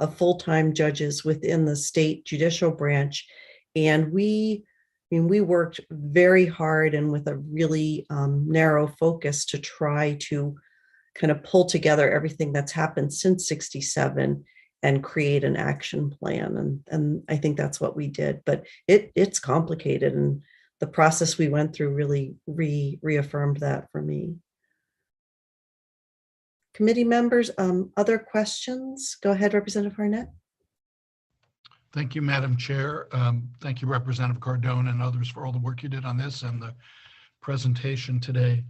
of full-time judges within the state judicial branch. And we worked very hard and with a really narrow focus to try to kind of pull together everything that's happened since 67 and create an action plan. And I think that's what we did, but it's complicated, and the process we went through really reaffirmed that for me. Committee members, other questions? Go ahead, Representative Harnett. Thank you, Madam Chair. Thank you, Representative Cardone and others for all the work you did on this and the presentation today.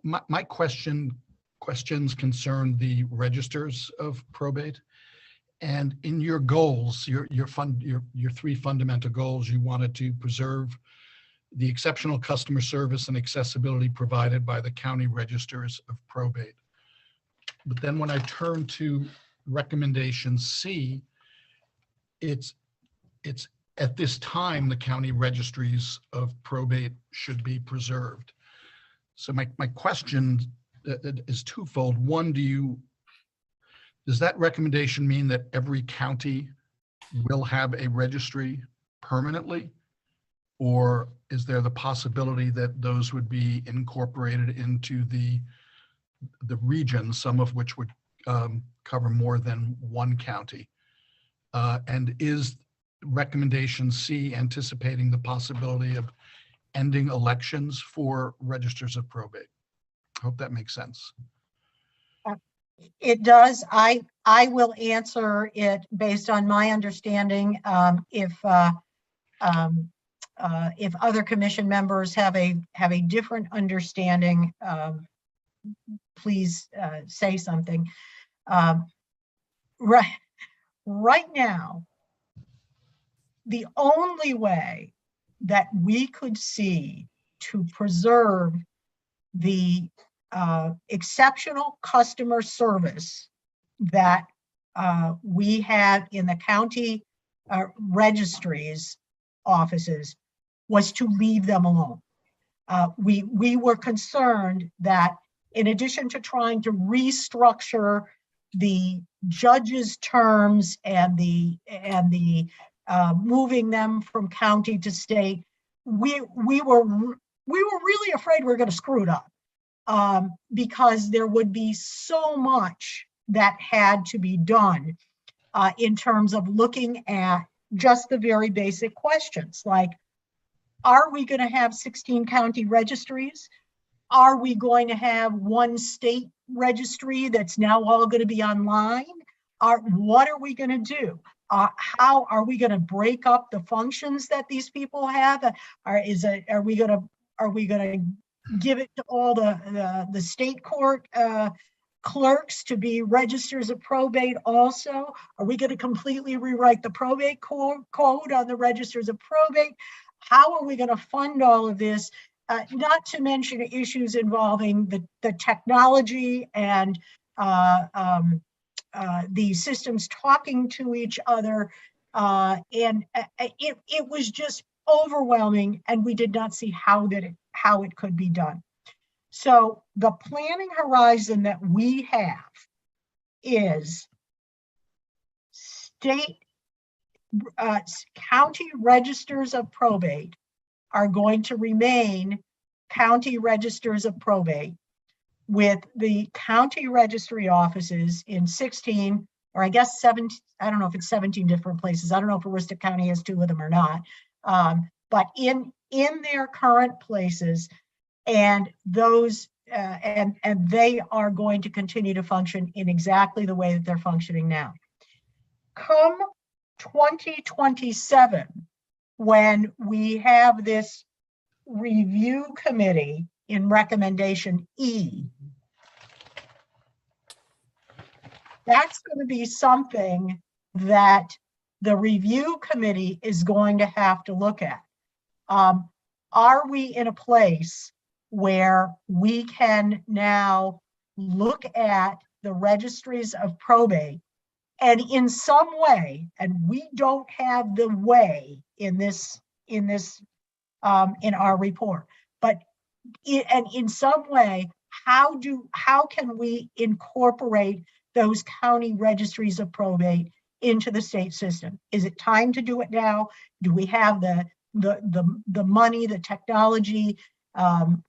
My questions concern the registers of probate. And in your goals, your three fundamental goals, you wanted to preserve the exceptional customer service and accessibility provided by the county registers of probate. But then when I turn to recommendation C, it's at this time, the county registries of probate should be preserved. So my question is twofold. One, does that recommendation mean that every county will have a registry permanently? Or is there the possibility that those would be incorporated into the regions, some of which would cover more than one county? And is recommendation C anticipating the possibility of ending elections for registers of probate? I hope that makes sense. It does. I will answer it based on my understanding. If other commission members have a different understanding, please say something. Right now, the only way that we could see to preserve the exceptional customer service that we have in the county registries offices was to leave them alone. We were concerned that in addition to trying to restructure the judges' terms and the moving them from county to state, we were really afraid we were going to screw it up. Because there would be so much that had to be done in terms of looking at just the very basic questions like, are we going to have 16 county registries? Are we going to have one state registry that's now all going to be online? What are we going to do? How are we going to break up the functions that these people have? Are we going to give it to all the state court clerks to be registers of probate also? Are we going to completely rewrite the probate code on the registers of probate? How are we going to fund all of this? Not to mention issues involving the technology and the systems talking to each other. And it was just overwhelming, and we did not see how it could be done. So the planning horizon that we have is county registers of probate are going to remain county registers of probate, with the county registry offices in 16, or I guess 17, I don't know if it's 17 different places. I don't know if Aroostook County has 2 of them or not. But in their current places, and those and they are going to continue to function in exactly the way that they're functioning now. Come 2027, when we have this review committee in recommendation E, that's going to be something that the review committee is going to have to look at. Are we in a place where we can now look at the registries of probate and in some way, and we don't have the way in our report, but in some way, how can we incorporate those county registries of probate into the state system? Is it time to do it now? Do we have the money, the technology?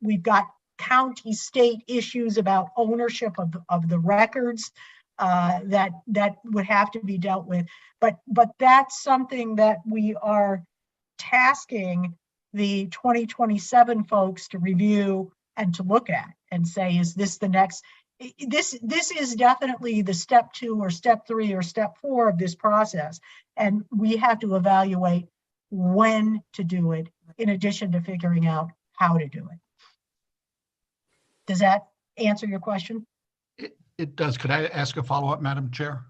We've got county state issues about ownership of the records that would have to be dealt with. But that's something that we are tasking the 2027 folks to review and to look at and say, is this the next? This is definitely the step 2 or step 3 or step 4 of this process. And we have to evaluate when to do it in addition to figuring out how to do it. Does that answer your question? It does. Could I ask a follow-up, Madam Chair?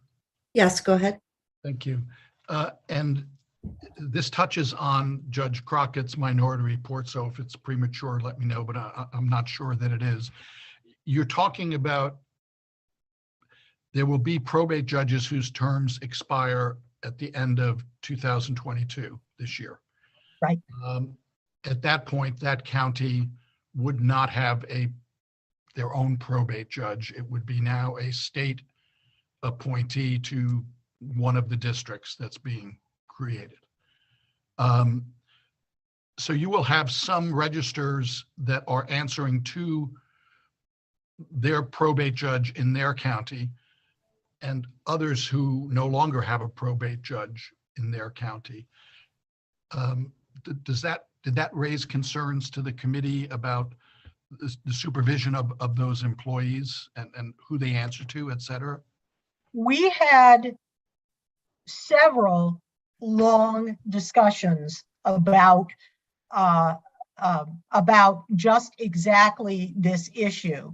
Yes, go ahead. Thank you. And this touches on Judge Crockett's minority report, so if it's premature, let me know, but I'm not sure that it is. You're talking about there will be probate judges whose terms expire at the end of 2022, this year. Right. At that point, that county would not have their own probate judge. It would be now a state appointee to one of the districts that's being created. So you will have some registers that are answering to their probate judge in their county and others who no longer have a probate judge in their county. Did that raise concerns to the committee about the supervision of those employees and who they answer to, et cetera? We had several long discussions about just exactly this issue.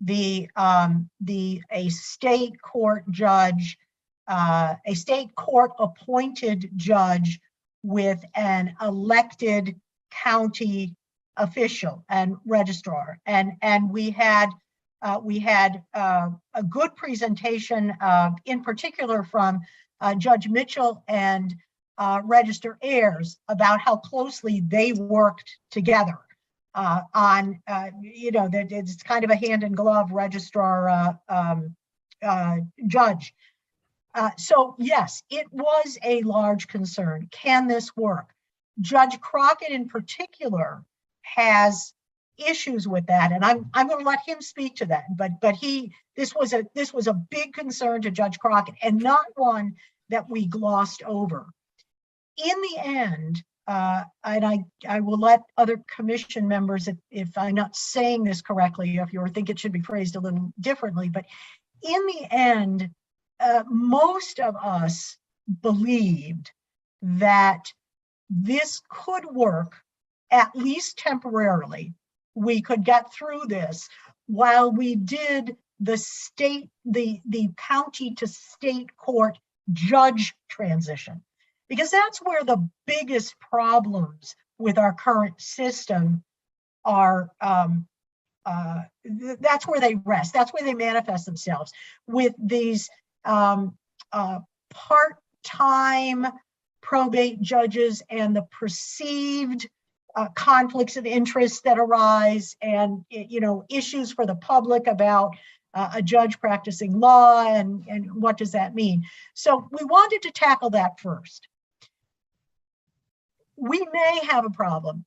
A state court judge, a state court appointed judge with an elected county official and registrar, and we had a good presentation, in particular from Judge Mitchell and Register Ayers, about how closely they worked together on, that it's kind of a hand in glove registrar judge. So yes, it was a large concern. Can this work? Judge Crockett in particular has issues with that, and I'm going to let him speak to that. But this was a big concern to Judge Crockett, and not one that we glossed over. In the end, and I will let other commission members, if I'm not saying this correctly, if you think it should be phrased a little differently, but in the end, most of us believed that this could work, at least temporarily. We could get through this while we did the county to state court judge transition, because that's where the biggest problems with our current system are. That's where they rest. That's where they manifest themselves, with these part-time probate judges and the perceived conflicts of interest that arise, and issues for the public about a judge practicing law and what does that mean. So we wanted to tackle that first. We may have a problem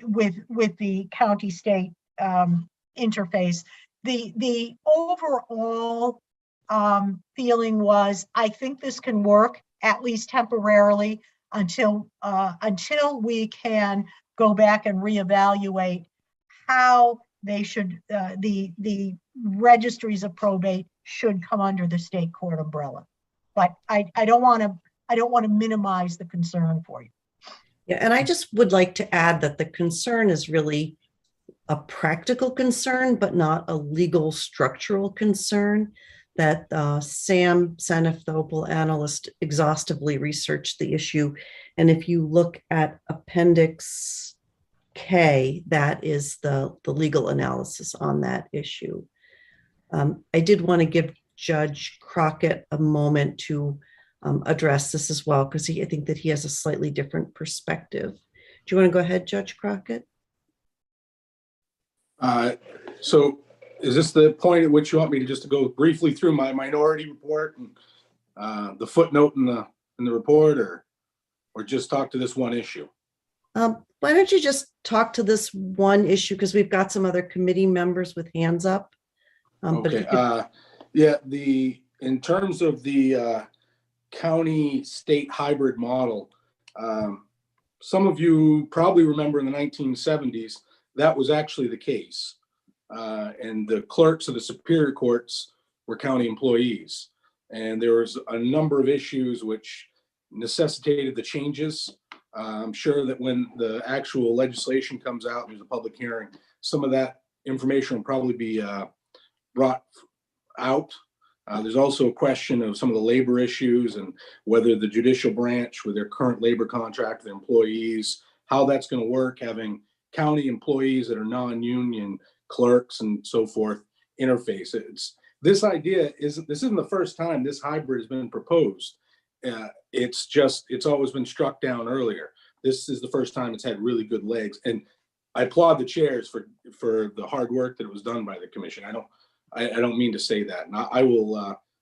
with the county-state interface. The overall feeling was, I think this can work, at least temporarily, until we can go back and reevaluate how they should, the registries of probate should come under the state court umbrella. But I don't want to minimize the concern for you. Yeah, and I just would like to add that the concern is really a practical concern, but not a legal structural concern. That Sam Seneff, the Opal analyst, exhaustively researched the issue. And if you look at Appendix K, that is the legal analysis on that issue. I did want to give Judge Crockett a moment to address this as well, because I think that he has a slightly different perspective. Do you want to go ahead, Judge Crockett? So is this the point at which you want me to just go briefly through my minority report and the footnote in the report, or just talk to this one issue? Why don't you just talk to this one issue, because we've got some other committee members with hands up. But if Okay, you could- yeah, in terms of the county-state hybrid model, some of you probably remember in the 1970s, that was actually the case. And the clerks of the superior courts were county employees. And there was a number of issues which necessitated the changes. I'm sure that when the actual legislation comes out, there's a public hearing, some of that information will probably be brought out. There's also a question of some of the labor issues and whether the judicial branch with their current labor contract, their employees, how that's going to work, having county employees that are non-union clerks and so forth interface. This isn't the first time this hybrid has been proposed. It's always been struck down earlier. This is the first time it's had really good legs, and I applaud the chairs for the hard work that was done by the commission. I don't mean to say that. And I will.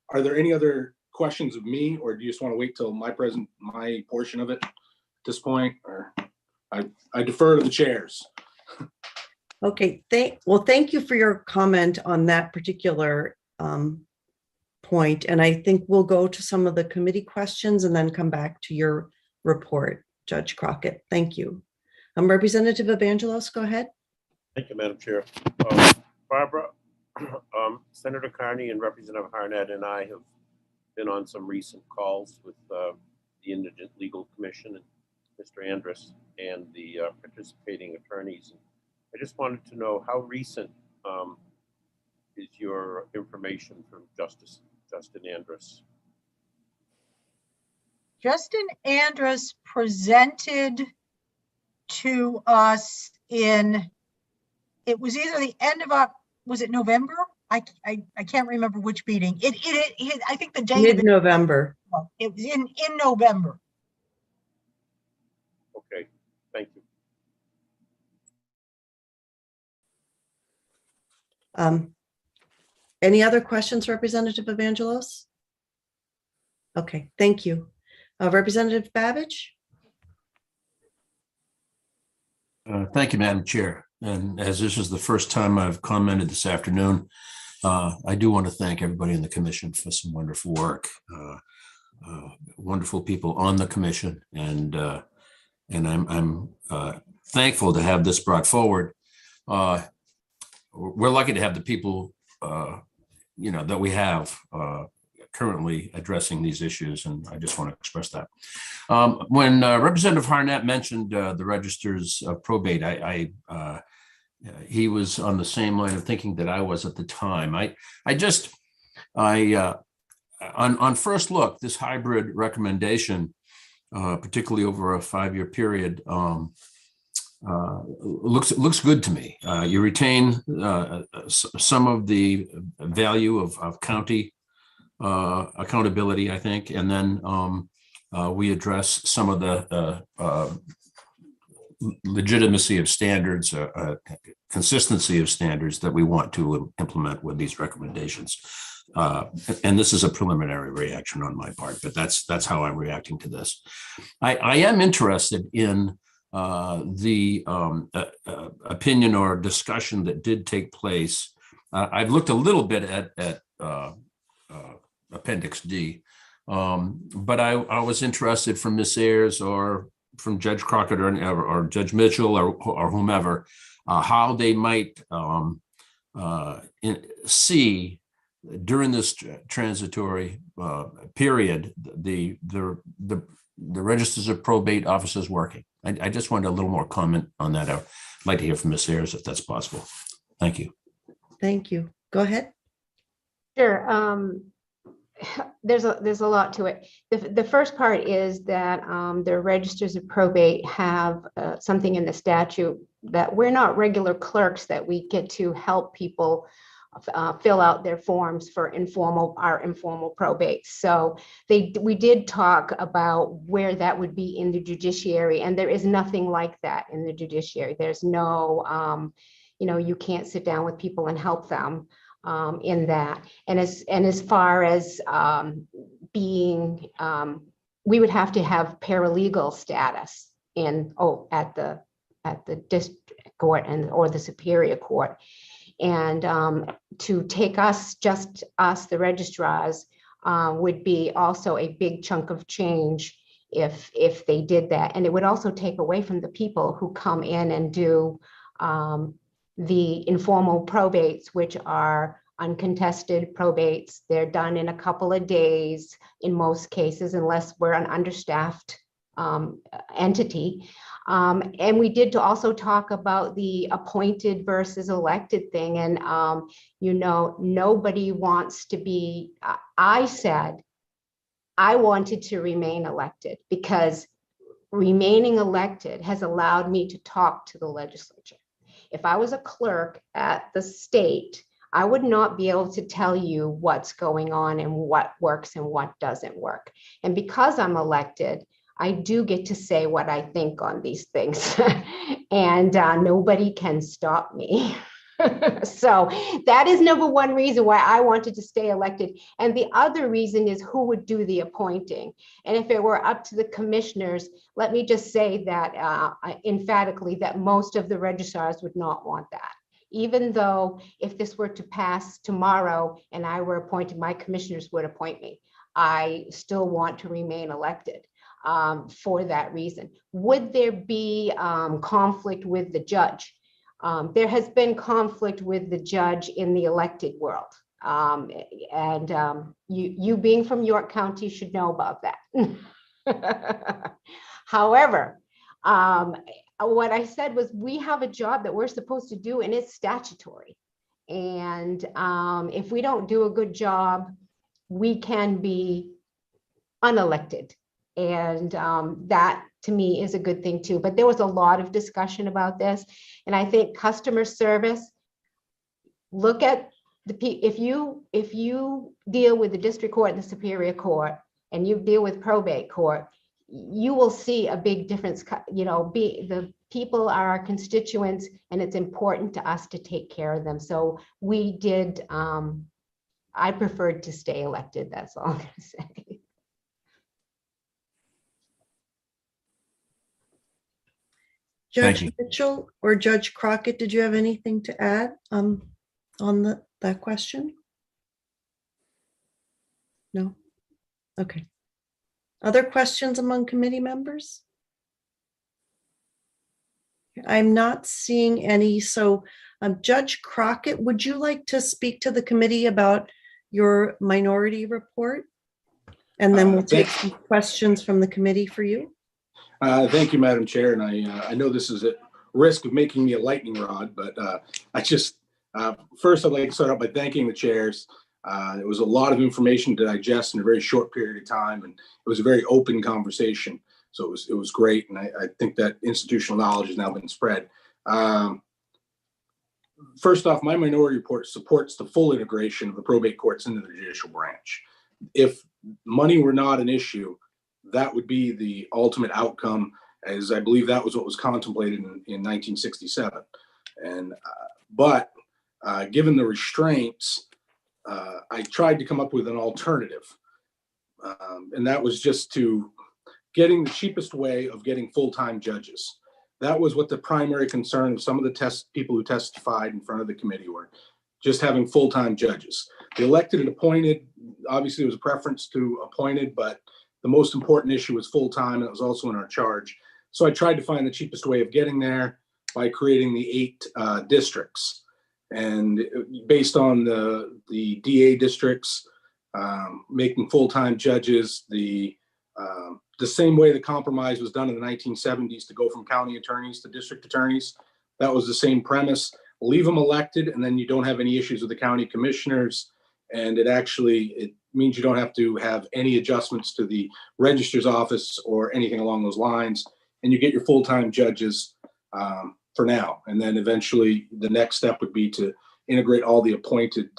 Are there any other questions of me, or do you just want to wait till my portion of it at this point, or I defer to the chairs? Okay, thank you for your comment on that particular point. And I think we'll go to some of the committee questions and then come back to your report, Judge Crockett. Thank you. Representative Evangelos, go ahead. Thank you, Madam Chair. Barbara, Senator Carney and Representative Harnett and I have been on some recent calls with the Indigent Legal Commission and Mr. Andrus and the participating attorneys. I just wanted to know how recent is your information from Justin Andrus? Justin Andrus presented to us it was either the end of was it November? I can't remember which meeting. I think the date Mid-November. It was in November. Okay, thank you. Any other questions, Representative Evangelos? Okay, thank you. Representative Babbage? Thank you, Madam Chair. And as this is the first time I've commented this afternoon, I do want to thank everybody in the commission for some wonderful work. Wonderful people on the commission, and I'm thankful to have this brought forward. We're lucky to have the people that we have currently addressing these issues, and I just want to express that. When Representative Harnett mentioned the registers of probate, he was on the same line of thinking that I was at the time. On first look, this hybrid recommendation, particularly over a 5-year period, looks good to me. You retain some of the value of county accountability, I think, and then we address some of the legitimacy of standards, consistency of standards that we want to implement with these recommendations. And this is a preliminary reaction on my part, but that's how I'm reacting to this. I am interested in the opinion or discussion that did take place. I've looked a little bit at Appendix D, but I was interested from Ms. Ayers or from Judge Crockett or Judge Mitchell or whomever, how they might see during this transitory period the registers of probate offices working. I just wanted a little more comment on that. I'd like to hear from Ms. Ayers if that's possible. Thank you. Thank you. Go ahead. Sure. There's a lot to it. The first part is that the registers of probate have something in the statute that we're not regular clerks, that we get to help people fill out their forms for our informal probate. So we did talk about where that would be in the judiciary, and there is nothing like that in the judiciary. There's no, you can't sit down with people and help them in that. And as far as being, we would have to have paralegal status at the district court or the superior court. And to take just us, the registrars, would be also a big chunk of change if they did that. And it would also take away from the people who come in and do the informal probates, which are uncontested probates. They're done in a couple of days in most cases, unless we're an understaffed entity. And we did also talk about the appointed versus elected thing. And, nobody wants to be, I said, I wanted to remain elected because remaining elected has allowed me to talk to the legislature. If I was a clerk at the state, I would not be able to tell you what's going on and what works and what doesn't work. And because I'm elected, I do get to say what I think on these things, and nobody can stop me. So that is number one reason why I wanted to stay elected. And the other reason is who would do the appointing. And if it were up to the commissioners, let me just say that emphatically that most of the registrars would not want that. Even though if this were to pass tomorrow and I were appointed, my commissioners would appoint me. I still want to remain elected for that reason. Would there be conflict with the judge? There has been conflict with the judge in the elected world. You being from York County should know about that. However, what I said was we have a job that we're supposed to do and it's statutory. And if we don't do a good job, we can be unelected. And that to me is a good thing too. But there was a lot of discussion about this. And I think customer service, look at if you deal with the district court and the superior court and you deal with probate court, you will see a big difference. The people are our constituents and it's important to us to take care of them. So we did, I preferred to stay elected. That's all I'm gonna say. Judge Mitchell or Judge Crockett, did you have anything to add on that question? No? Okay. Other questions among committee members? I'm not seeing any. So Judge Crockett, would you like to speak to the committee about your minority report? And then we'll take some questions from the committee for you. Thank you, Madam Chair. And I know this is at risk of making me a lightning rod, but first I'd like to start out by thanking the chairs. It was a lot of information to digest in a very short period of time, and it was a very open conversation. So it was great, and I think that institutional knowledge has now been spread. First off, my minority report supports the full integration of the probate courts into the judicial branch. If money were not an issue, that would be the ultimate outcome, as I believe that was what was contemplated in 1967. But given the restraints, I tried to come up with an alternative. And that was just to getting the cheapest way of getting full-time judges. That was what the primary concern of some of the people who testified in front of the committee were, just having full-time judges. The elected and appointed, obviously there was a preference to appointed, but the most important issue was full-time, and it was also in our charge. So I tried to find the cheapest way of getting there by creating the 8 districts. And based on the DA districts, making full-time judges, the same way the compromise was done in the 1970s to go from county attorneys to district attorneys. That was the same premise. Leave them elected, and then you don't have any issues with the county commissioners. And it means you don't have to have any adjustments to the registrar's office or anything along those lines. And you get your full-time judges for now. And then eventually the next step would be to integrate all the appointed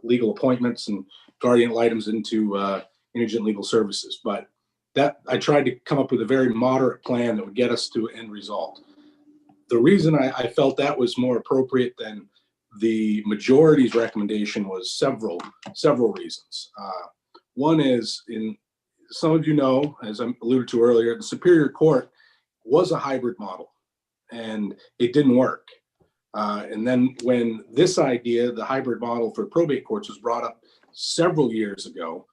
legal appointments and guardian items into indigent legal services. But that I tried to come up with a very moderate plan that would get us to an end result. The reason I felt that was more appropriate than the majority's recommendation was several reasons. One is, some of you know, as I alluded to earlier, the Superior Court was a hybrid model, and it didn't work. And then when this idea, the hybrid model for probate courts, was brought up several years ago,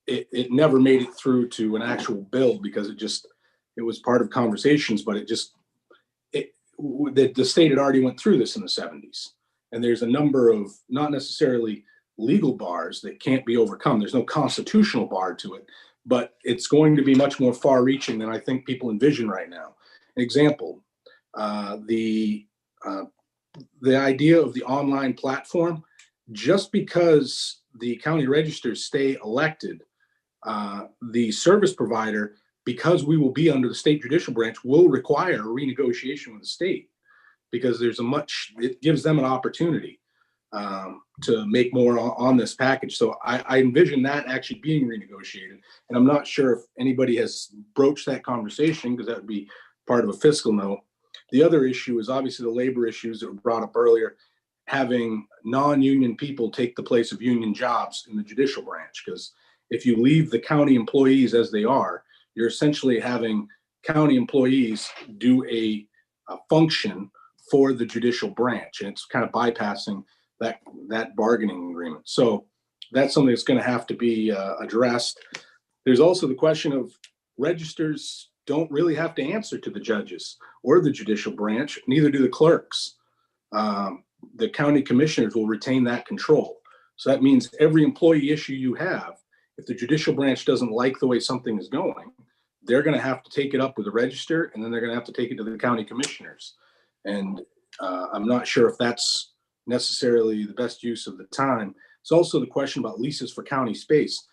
it never made it through to an actual bill because it was part of conversations, but the state had already went through this in the 70s. And there's a number of not necessarily legal bars that can't be overcome. There's no constitutional bar to it, but it's going to be much more far reaching than I think people envision right now. An example, the idea of the online platform, just because the county registers stay elected, the service provider, because we will be under the state judicial branch, will require a renegotiation with the state, because it gives them an opportunity to make more on this package. So I envision that actually being renegotiated. And I'm not sure if anybody has broached that conversation, because that would be part of a fiscal note. The other issue is obviously the labor issues that were brought up earlier, having non-union people take the place of union jobs in the judicial branch. Because if you leave the county employees as they are, you're essentially having county employees do a function for the judicial branch, and it's kind of bypassing that bargaining agreement. So that's something that's going to have to be addressed. There's also the question of registers don't really have to answer to the judges or the judicial branch, neither do the clerks. The county commissioners will retain that control. So that means every employee issue you have, if the judicial branch doesn't like the way something is going, they're going to have to take it up with the register, and then they're going to have to take it to the county commissioners. And I'm not sure if that's necessarily the best use of the time. It's also the question about leases for county space.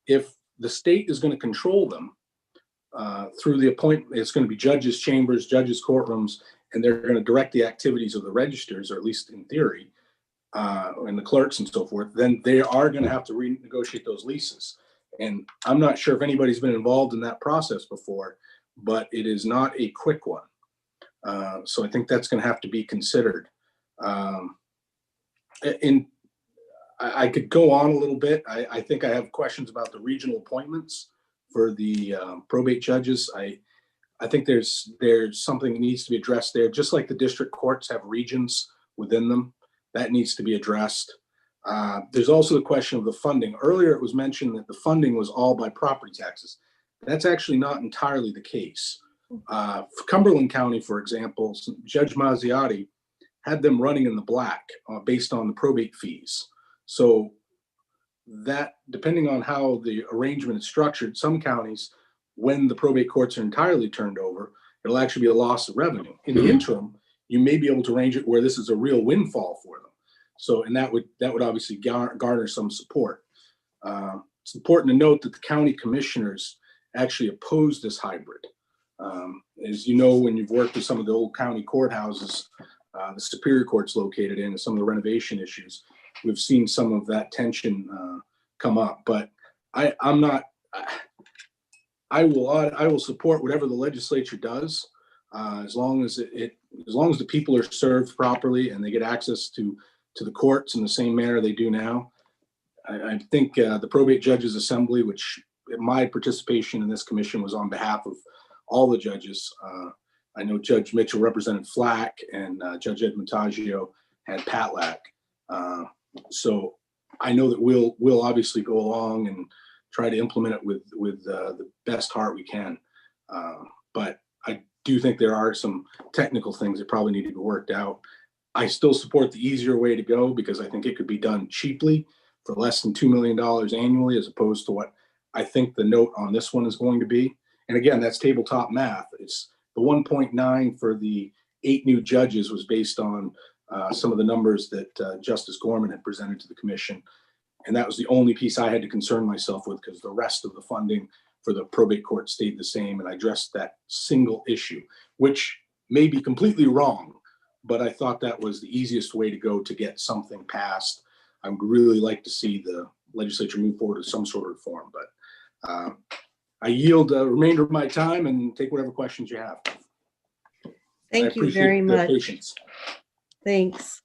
If the state is going to control them through the appointment, it's going to be judges' chambers, judges' courtrooms, and they're going to direct the activities of the registers, or at least in theory, and the clerks and so forth, then they are going to have to renegotiate those leases. And I'm not sure if anybody's been involved in that process before, but it is not a quick one. So I think that's going to have to be considered. I could go on a little bit. I think I have questions about the regional appointments for the probate judges. I think there's something that needs to be addressed there. Just like the district courts have regions within them, that needs to be addressed. There's also the question of the funding. Earlier, it was mentioned that the funding was all by property taxes. That's actually not entirely the case. For Cumberland County, for example, Judge Mazziotti had them running in the black based on the probate fees. So that, depending on how the arrangement is structured, some counties, when the probate courts are entirely turned over, it'll actually be a loss of revenue. In the interim, you may be able to arrange it where this is a real windfall for them. So, and that would obviously garner some support. It's important to note that the county commissioners actually oppose this hybrid. As you know, when you've worked with some of the old county courthouses, the Superior Court's located in, and some of the renovation issues, we've seen some of that tension come up. But I will support whatever the legislature does, as long as the people are served properly and they get access to the courts in the same manner they do now. I think the Probate Judges Assembly, which my participation in this commission was on behalf of all the judges. I know Judge Mitchell represented Flack, and Judge Edmontaggio had Patlack. So I know that we'll obviously go along and try to implement it with the best heart we can. But I do think there are some technical things that probably need to be worked out. I still support the easier way to go, because I think it could be done cheaply for less than $2 million annually, as opposed to what I think the note on this one is going to be. And again, that's tabletop math. It's the 1.9 for the 8 new judges was based on some of the numbers that Justice Gorman had presented to the commission. And that was the only piece I had to concern myself with, because the rest of the funding for the probate court stayed the same. And I addressed that single issue, which may be completely wrong, but I thought that was the easiest way to go to get something passed. I would really like to see the legislature move forward with some sort of reform, but I yield the remainder of my time and take whatever questions you have. Thank you very much. Patience. Thanks.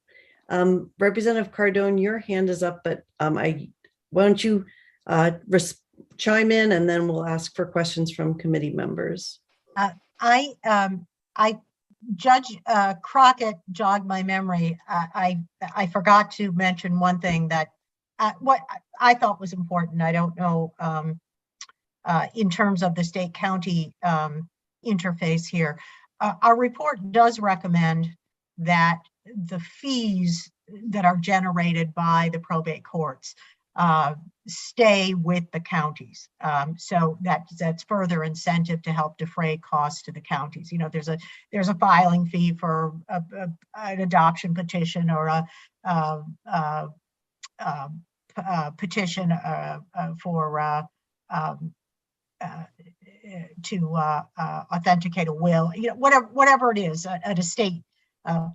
Representative Cardone, your hand is up, but why don't you chime in, and then we'll ask for questions from committee members. I Judge Crockett jogged my memory. I forgot to mention one thing that what I thought was important. I don't know in terms of the state county interface here. Our report does recommend that the fees that are generated by the probate courts stay with the counties. So that's further incentive to help defray costs to the counties. You know, there's a filing fee for an adoption petition or a petition for to authenticate a will. You know, whatever it is, an estate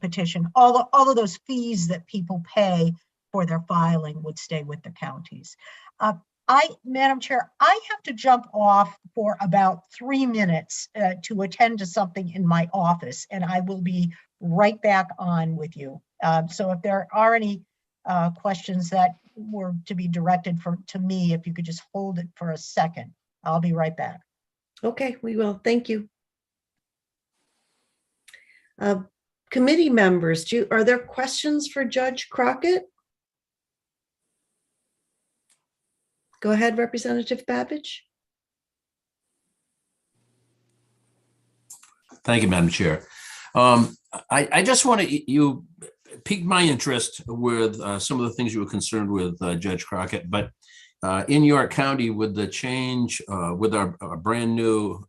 petition. All of those fees that people pay for their filing would stay with the counties. Madam Chair, I have to jump off for about 3 minutes to attend to something in my office, and I will be right back on with you. So if there are any questions that were to be directed to me, if you could just hold it for a second, I'll be right back. Okay, we will. Thank you. Committee members, are there questions for Judge Crockett? Go ahead, Representative Babbage. Thank you, Madam Chair. I just want to, you piqued my interest with some of the things you were concerned with, Judge Crockett, but in York County with the change, with our brand new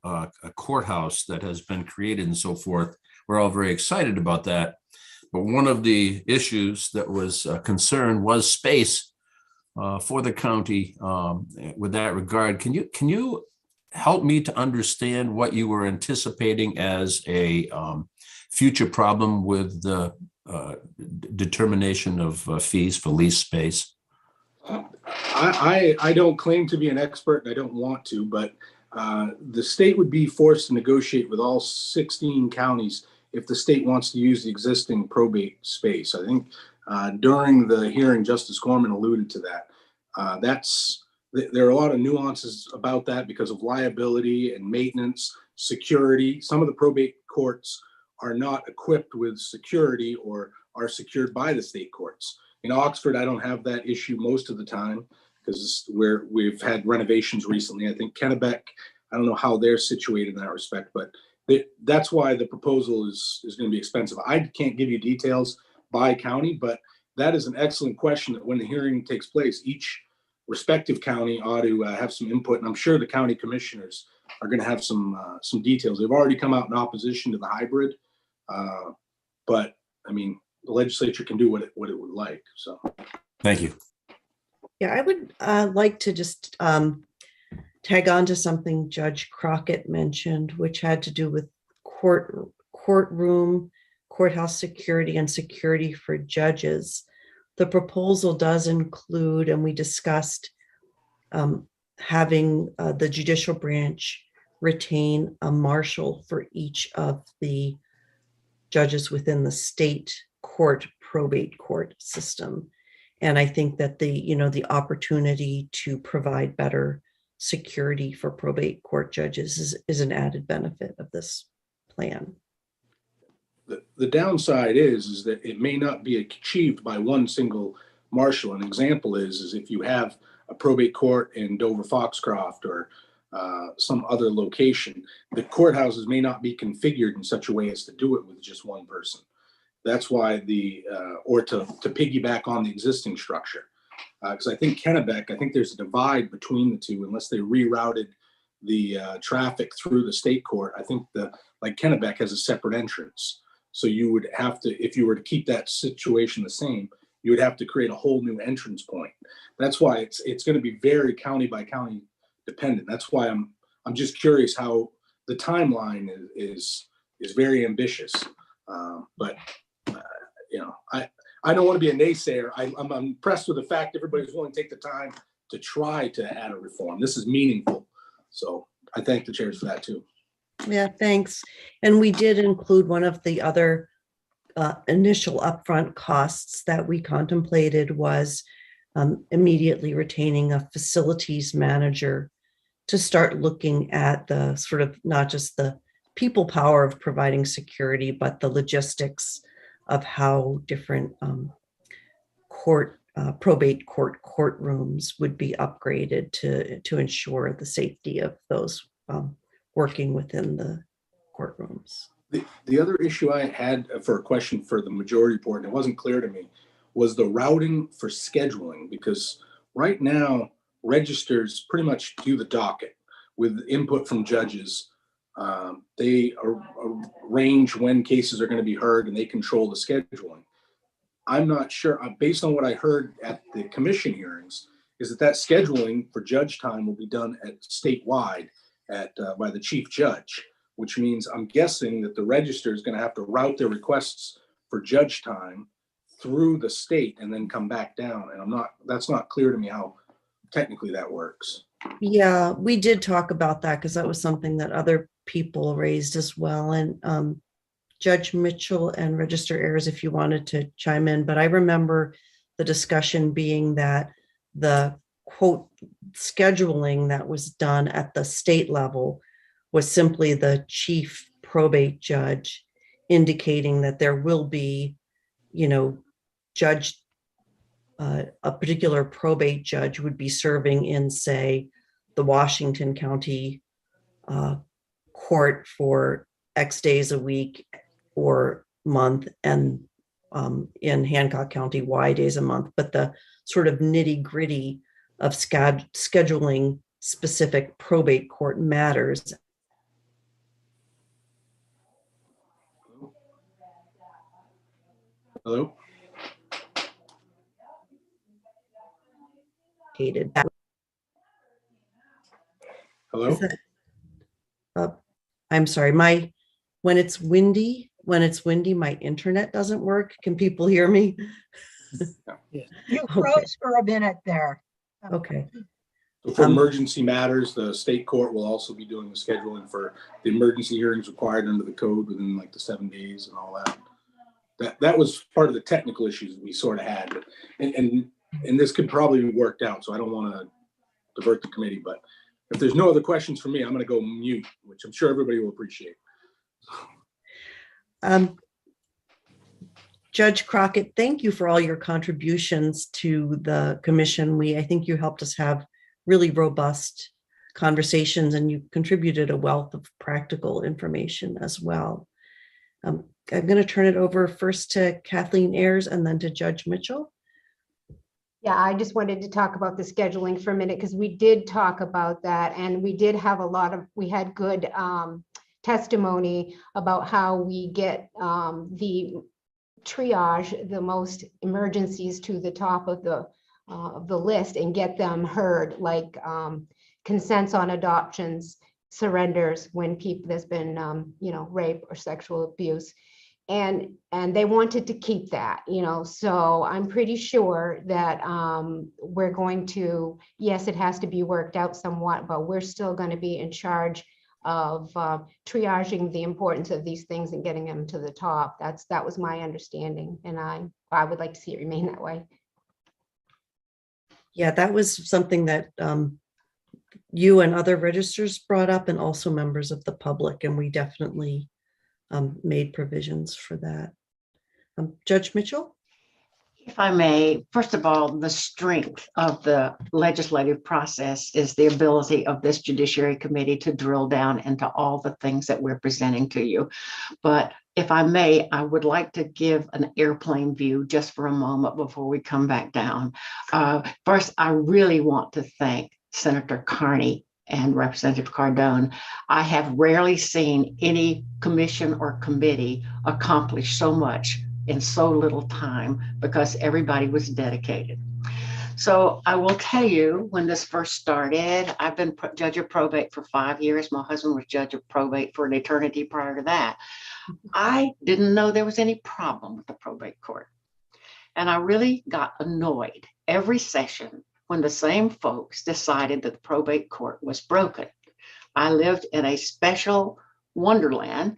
courthouse that has been created and so forth, we're all very excited about that. But one of the issues that was concerned was space for the county with that regard. Can you help me to understand what you were anticipating as a future problem with the determination of fees for lease space? I don't claim to be an expert, and I don't want to, but the state would be forced to negotiate with all 16 counties if the state wants to use the existing probate space. I think during the hearing, Justice Gorman alluded to that. There are a lot of nuances about that because of liability and maintenance, security. Some of the probate courts are not equipped with security or are secured by the state courts. In Oxford, I don't have that issue most of the time because we've had renovations recently. I think Kennebec, I don't know how they're situated in that respect, but that's why the proposal is going to be expensive. I can't give you details by county, but that is an excellent question that when the hearing takes place, each respective county ought to have some input. And I'm sure the county commissioners are going to have some details. They've already come out in opposition to the hybrid, but I mean, the legislature can do what it would like. So, thank you. Yeah, I would like to just tag on to something Judge Crockett mentioned, which had to do with courtroom, courthouse security, and security for judges. The proposal does include, and we discussed having the judicial branch retain a marshal for each of the judges within the state court probate court system. And I think that the opportunity to provide better security for probate court judges is an added benefit of this plan. The downside is that it may not be achieved by one single marshal. An example is if you have a probate court in Dover Foxcroft or some other location, the courthouses may not be configured in such a way as to do it with just one person. That's why or to piggyback on the existing structure. Because I think Kennebec, I think there's a divide between the two unless they rerouted the traffic through the state court. I think like Kennebec has a separate entrance. So you would have to, if you were to keep that situation the same, you would have to create a whole new entrance point. That's why it's going to be very county by county dependent. That's why I'm just curious how the timeline is very ambitious. But I don't want to be a naysayer. I'm impressed with the fact everybody's willing to take the time to try to add a reform. This is meaningful. So I thank the chairs for that too. Yeah, thanks. And we did include one of the other initial upfront costs that we contemplated was immediately retaining a facilities manager to start looking at the sort of not just the people power of providing security, but the logistics of how different probate courtrooms would be upgraded to ensure the safety of those working within the courtrooms. The other issue I had for a question for the majority report, and it wasn't clear to me, was the routing for scheduling, because right now registers pretty much do the docket with input from judges. They arrange when cases are going to be heard and they control the scheduling. I'm not sure, based on what I heard at the commission hearings, is that scheduling for judge time will be done at statewide by the chief judge, which means I'm guessing that the register is going to have to route their requests for judge time through the state and then come back down. And that's not clear to me how technically that works. Yeah, we did talk about that because that was something that other people raised as well. And Judge Mitchell and Register Ayers, if you wanted to chime in, but I remember the discussion being that the quote scheduling that was done at the state level was simply the chief probate judge indicating that there will be, a particular probate judge would be serving in, say, the Washington County court for X days a week or month, and in Hancock County, Y days a month. But the sort of nitty gritty of scheduling specific probate court matters. Hello? Hello? I'm sorry, when it's windy, my internet doesn't work. Can people hear me? You froze for a minute there. Okay. So for emergency matters, the state court will also be doing the scheduling for the emergency hearings required under the code within like the 7 days and all that. That was part of the technical issues we sort of had, and this could probably be worked out. So I don't want to divert the committee, but if there's no other questions for me, I'm going to go mute, which I'm sure everybody will appreciate. Judge Crockett, thank you for all your contributions to the commission. I think you helped us have really robust conversations, and you contributed a wealth of practical information as well. I'm going to turn it over first to Kathleen Ayers and then to Judge Mitchell. Yeah, I just wanted to talk about the scheduling for a minute because we did talk about that, and we did have we had good testimony about how we get the triage the most emergencies to the top of the list and get them heard, like consents on adoptions, surrenders when there's been rape or sexual abuse. And they wanted to keep that, so I'm pretty sure that we're going to, yes, it has to be worked out somewhat, but we're still going to be in charge of triaging the importance of these things and getting them to the top. That was my understanding, and I would like to see it remain that way. Yeah, that was something that you and other registers brought up, and also members of the public, and we definitely made provisions for that. Judge Mitchell? If I may, first of all, the strength of the legislative process is the ability of this Judiciary Committee to drill down into all the things that we're presenting to you. But if I may, I would like to give an airplane view just for a moment before we come back down. First, I really want to thank Senator Carney and Representative Cardone. I have rarely seen any commission or committee accomplish so much in so little time because everybody was dedicated. So I will tell you, when this first started, I've been judge of probate for 5 years. My husband was judge of probate for an eternity prior to that. I didn't know there was any problem with the probate court. And I really got annoyed every session when the same folks decided that the probate court was broken. I lived in a special wonderland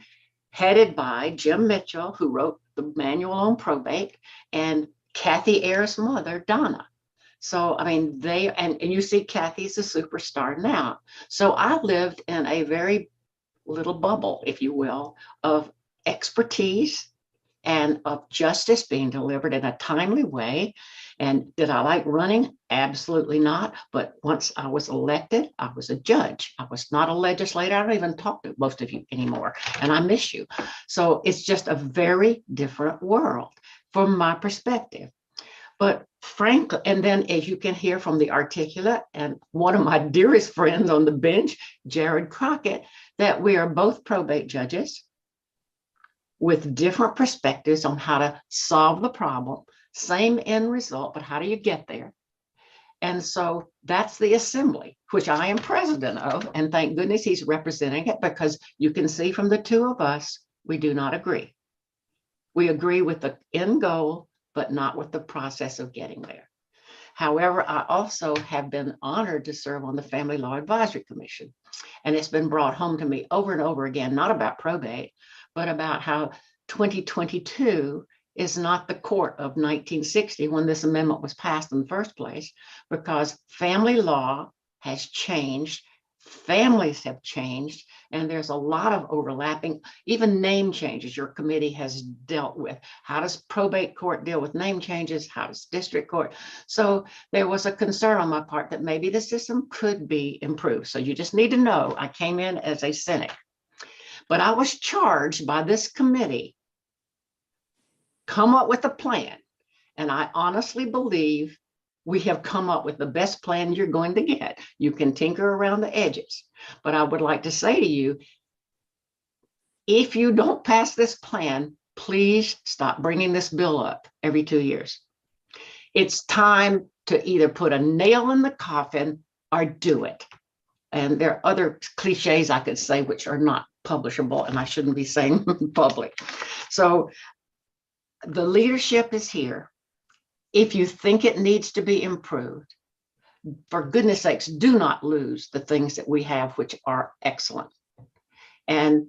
headed by Jim Mitchell, who wrote the manual on probate, and Kathy Ayers' mother, Donna. So, I mean, and you see Kathy's a superstar now. So I lived in a very little bubble, if you will, of expertise and of justice being delivered in a timely way. And did I like running? Absolutely not. But once I was elected, I was a judge. I was not a legislator. I don't even talk to most of you anymore, and I miss you. So it's just a very different world from my perspective. But frankly, and then as you can hear from the articulate and one of my dearest friends on the bench, Jared Crockett, that we are both probate judges with different perspectives on how to solve the problem, same end result, but how do you get there? And so that's the assembly, which I am president of, and thank goodness he's representing it, because you can see from the two of us, we do not agree. We agree with the end goal, but not with the process of getting there. However, I also have been honored to serve on the Family Law Advisory Commission. And it's been brought home to me over and over again, not about probate, but about how 2022 is not the court of 1960 when this amendment was passed in the first place, because family law has changed, families have changed, and there's a lot of overlapping, even name changes your committee has dealt with. How does probate court deal with name changes? How does district court? So there was a concern on my part that maybe the system could be improved. So you just need to know I came in as a cynic, but I was charged by this committee come up with a plan. And I honestly believe we have come up with the best plan you're going to get. You can tinker around the edges, but I would like to say to you, if you don't pass this plan, please stop bringing this bill up every 2 years. It's time to either put a nail in the coffin or do it. And there are other cliches I could say which are not publishable, and I shouldn't be saying in public. So the leadership is here. If you think it needs to be improved, for goodness sakes, do not lose the things that we have, which are excellent. And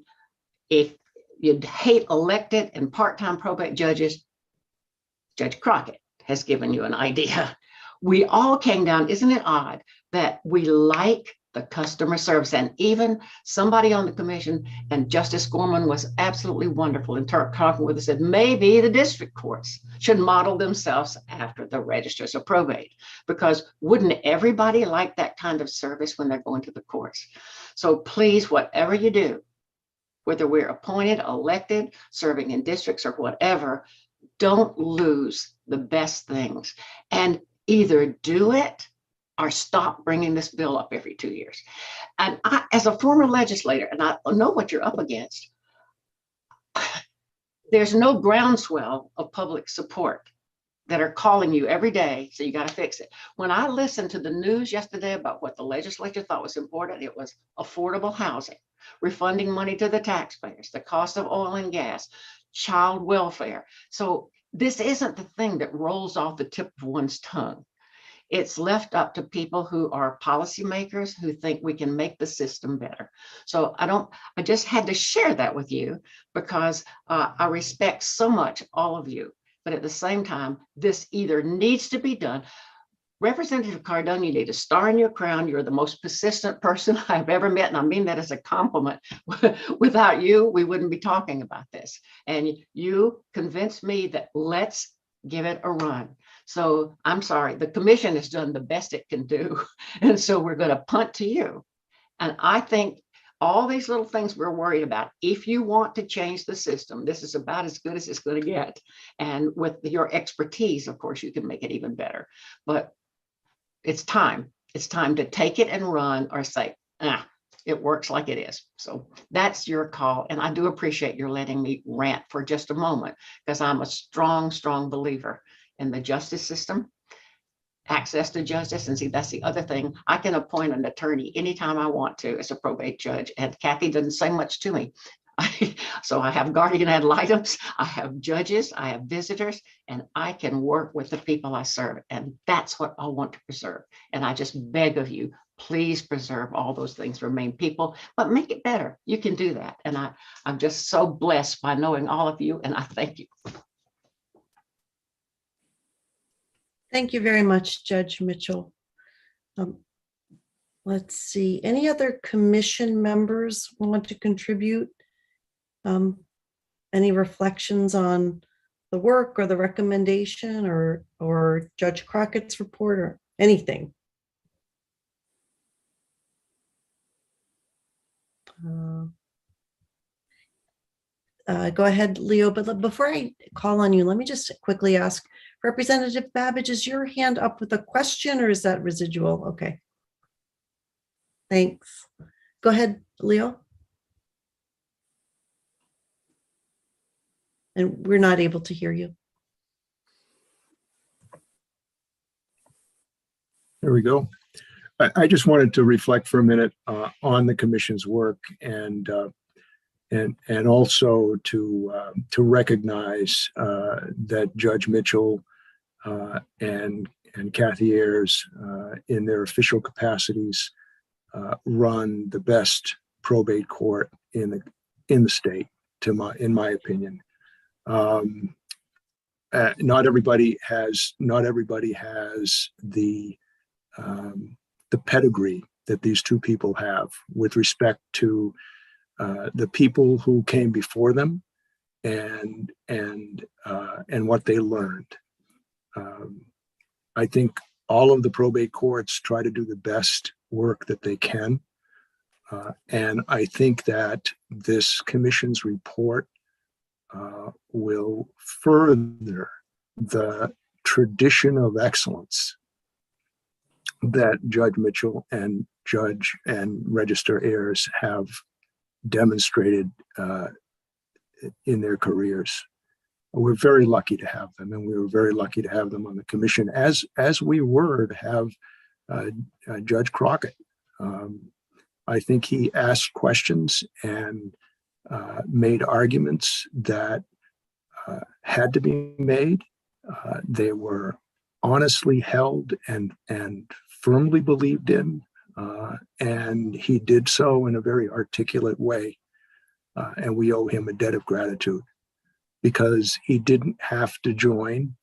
if you hate elected and part-time probate judges, Judge Crockett has given you an idea. We all came down, isn't it odd that we like the customer service? And even somebody on the commission, and Justice Gorman was absolutely wonderful in talking with us, said maybe the district courts should model themselves after the registers of probate, because wouldn't everybody like that kind of service when they're going to the courts? So please, whatever you do, whether we're appointed, elected, serving in districts or whatever, don't lose the best things, and either do it or stop bringing this bill up every 2 years. And I, as a former legislator, and I know what you're up against, there's no groundswell of public support that are calling you every day, so you got to fix it. When I listened to the news yesterday about what the legislature thought was important, it was affordable housing, refunding money to the taxpayers, the cost of oil and gas, child welfare. So this isn't the thing that rolls off the tip of one's tongue. It's left up to people who are policymakers who think we can make the system better. So I just had to share that with you because I respect so much all of you, but at the same time, this either needs to be done. Representative Cardone, you need a star in your crown. You're the most persistent person I've ever met, and I mean that as a compliment. Without you, we wouldn't be talking about this. And you convinced me that let's give it a run. So I'm sorry, the commission has done the best it can do. And so we're going to punt to you. And I think all these little things we're worried about, if you want to change the system, this is about as good as it's going to get. And with your expertise, of course, you can make it even better. But it's time. It's time to take it and run, or say, it works like it is. So that's your call. And I do appreciate your letting me rant for just a moment, because I'm a strong, strong believer in the justice system, access to justice. And see, that's the other thing. I can appoint an attorney anytime I want to as a probate judge. And Kathy doesn't say much to me. So I have guardian ad litems, I have judges, I have visitors, and I can work with the people I serve. And that's what I want to preserve. And I just beg of you, please preserve all those things, remain people, but make it better. You can do that. And I'm just so blessed by knowing all of you, and I thank you. Thank you very much, Judge Mitchell. Let's see, any other commission members want to contribute? Any reflections on the work or the recommendation or Judge Crockett's report or anything? Go ahead, Leo, but before I call on you, let me just quickly ask, Representative Babbage, is your hand up with a question or is that residual? Okay. Thanks. Go ahead, Leo. And we're not able to hear you. There we go. I just wanted to reflect for a minute on the commission's work and also to recognize that Judge Mitchell and Kathy Ayers, in their official capacities, run the best probate court in the state, in my opinion. Not everybody has the pedigree that these two people have with respect to the people who came before them and what they learned. I think all of the probate courts try to do the best work that they can. And I think that this commission's report will further the tradition of excellence that Judge Mitchell and Judge and Register Ayers have demonstrated in their careers. We're very lucky to have them, and we were very lucky to have them on the commission, as we were to have Judge Crockett. I think he asked questions and made arguments that had to be made. They were honestly held and firmly believed in, and he did so in a very articulate way. And we owe him a debt of gratitude, because he didn't have to join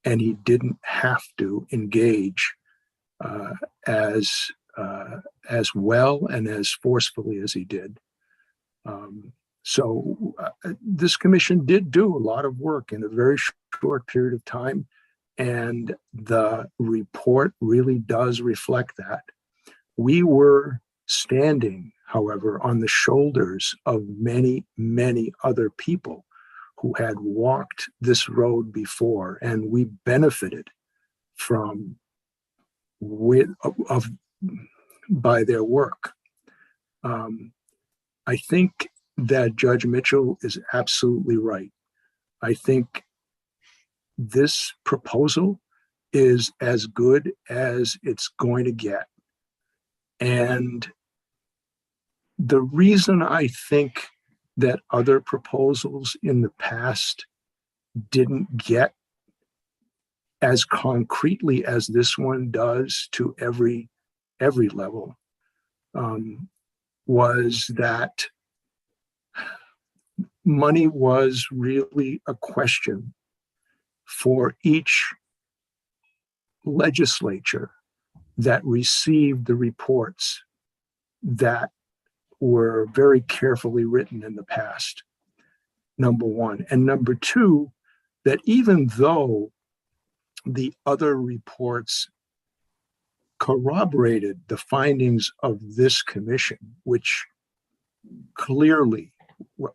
and he didn't have to engage as well and as forcefully as he did. So this commission did do a lot of work in a very short period of time, and the report really does reflect that. We were standing, however, on the shoulders of many, many other people who had walked this road before, and we benefited from by their work. I think that Judge Mitchell is absolutely right. I think this proposal is as good as it's going to get. And the reason I think that other proposals in the past didn't get as concretely as this one does to every level was that money was really a question for each legislature that received the reports that were very carefully written in the past, number one. And number two, that even though the other reports corroborated the findings of this commission, which clearly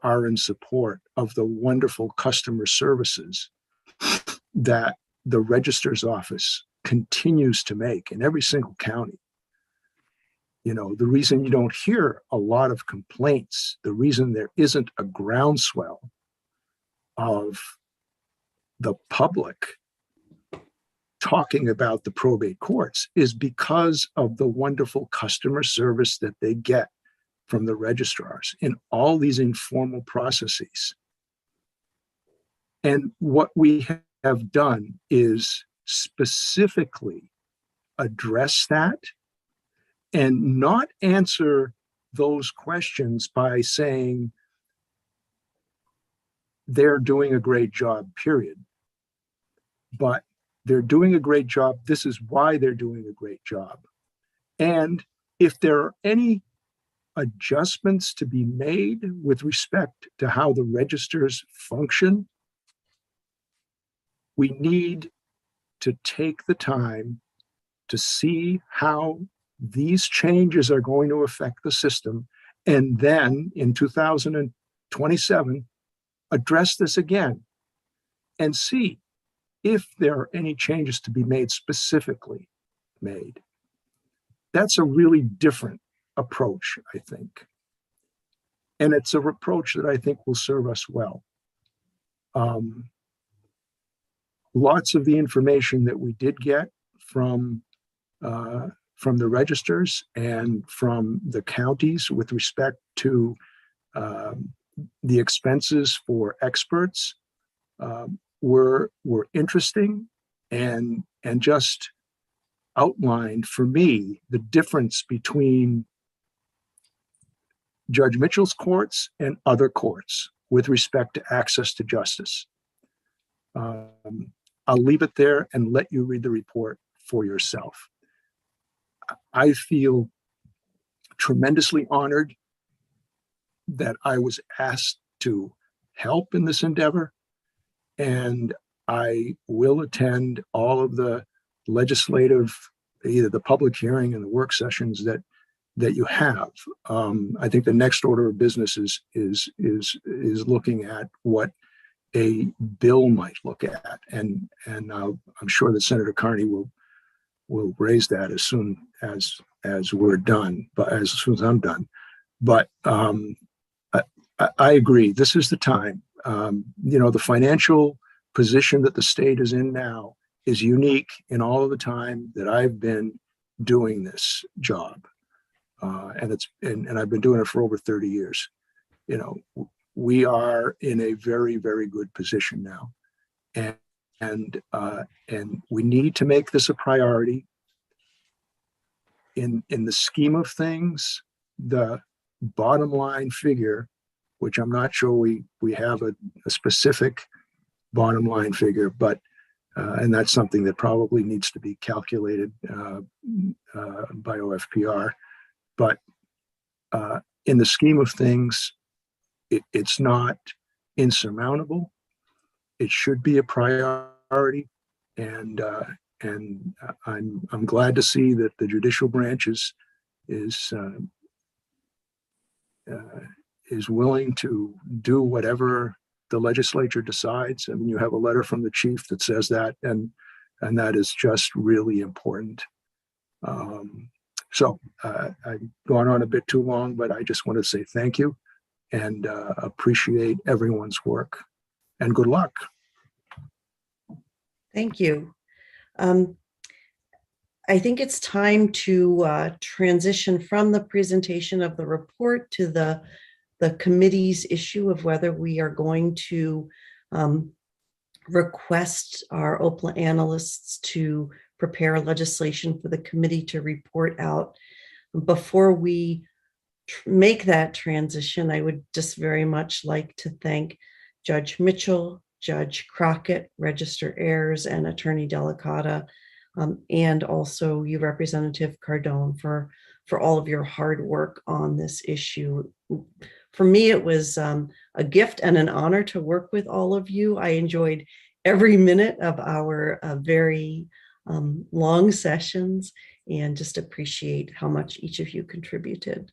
are in support of the wonderful customer services that the registrar's office continues to make in every single county. You know, the reason you don't hear a lot of complaints, the reason there isn't a groundswell of the public talking about the probate courts is because of the wonderful customer service that they get from the registrars in all these informal processes. And what we have done is specifically address that and not answer those questions by saying they're doing a great job, period. But they're doing a great job. This is why they're doing a great job. And If there are any adjustments to be made with respect to how the registers function, we need to take the time to see how these changes are going to affect the system. And then in 2027, address this again and see if there are any changes to be made specifically made. That's a really different approach, I think. And it's a approach that I think will serve us well. Lots of the information that we did get from the registers and from the counties with respect to the expenses for experts were interesting and just outlined for me the difference between Judge Mitchell's courts and other courts with respect to access to justice. I'll leave it there and let you read the report for yourself. I feel tremendously honored that I was asked to help in this endeavor, and I will attend all of the legislative, either the public hearing and the work sessions that you have. I think the next order of business is looking at what a bill might look at, and I'm sure that Senator Carney will raise that as soon as we're done, but as soon as I'm done. But I agree. This is the time. The financial position that the state is in now is unique in all of the time that I've been doing this job. And I've been doing it for over 30 years. We are in a very, very good position now. And we need to make this a priority. In the scheme of things, the bottom line figure, which I'm not sure we have a specific bottom line figure, but and that's something that probably needs to be calculated by OFPR. But in the scheme of things, it's not insurmountable. It should be a priority, and I'm glad to see that the judicial branch is willing to do whatever the legislature decides. I mean, you have a letter from the chief that says that, and that is just really important. So I've gone on a bit too long, but I just want to say thank you and appreciate everyone's work, and good luck. Thank you. I think it's time to transition from the presentation of the report to the committee's issue of whether we are going to request our OPLA analysts to prepare legislation for the committee to report out. Before we make that transition, I would just very much like to thank Judge Mitchell, Judge Crockett, Register Ayers, and Attorney Delicata, and also you, Representative Cardone, for all of your hard work on this issue. For me, it was a gift and an honor to work with all of you. I enjoyed every minute of our very long sessions, and just appreciate how much each of you contributed.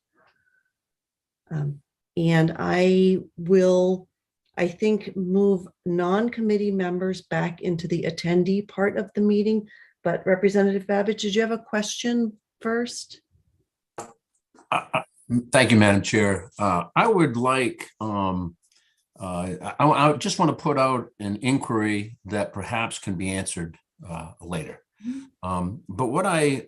And I will, I think, move non-committee members back into the attendee part of the meeting. But Representative Babich, did you have a question first? Thank you, Madam Chair. I would like, I just want to put out an inquiry that perhaps can be answered later. But what I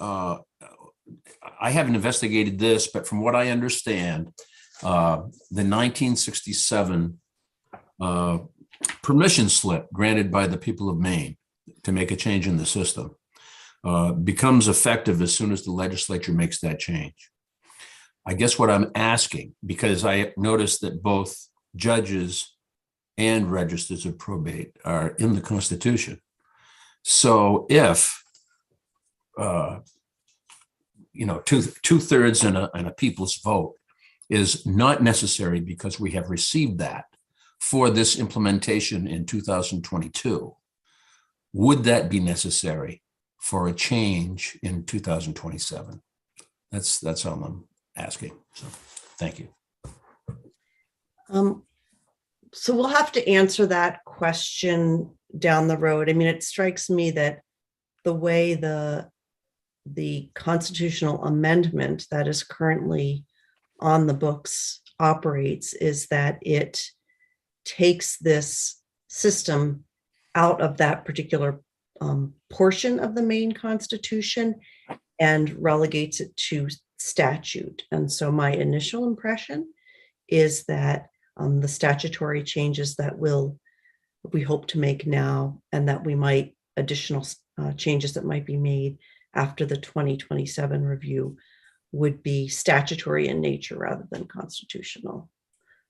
haven't investigated this, but from what I understand, the 1967 permission slip granted by the people of Maine to make a change in the system becomes effective as soon as the legislature makes that change. I guess what I'm asking, because I noticed that both judges and registers of probate are in the Constitution. So if two-thirds and a people's vote is not necessary because we have received that for this implementation in 2022. Would that be necessary for a change in 2027? That's all I'm asking. So, thank you. So we'll have to answer that question down the road. I mean, it strikes me that the way the constitutional amendment that is currently on the books operates is that it takes this system out of that particular portion of the main constitution and relegates it to statute. And so my initial impression is that the statutory changes that we hope to make now, and that we might additional changes that might be made after the 2027 review would be statutory in nature rather than constitutional.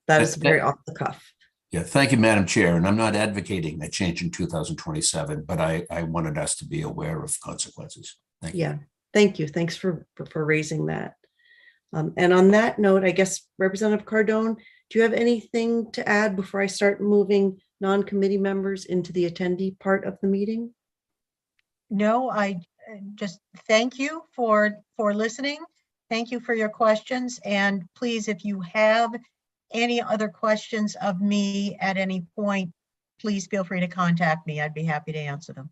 That is very off the cuff. Yeah, thank you, Madam Chair. And I'm not advocating a change in 2027, but I wanted us to be aware of consequences. Thank you. Yeah, thank you. Thanks for raising that. And on that note, I guess Representative Cardone, do you have anything to add before I start moving non-committee members into the attendee part of the meeting? No, I just thank you for listening. Thank you for your questions. And please, if you have any other questions of me at any point, please feel free to contact me. I'd be happy to answer them.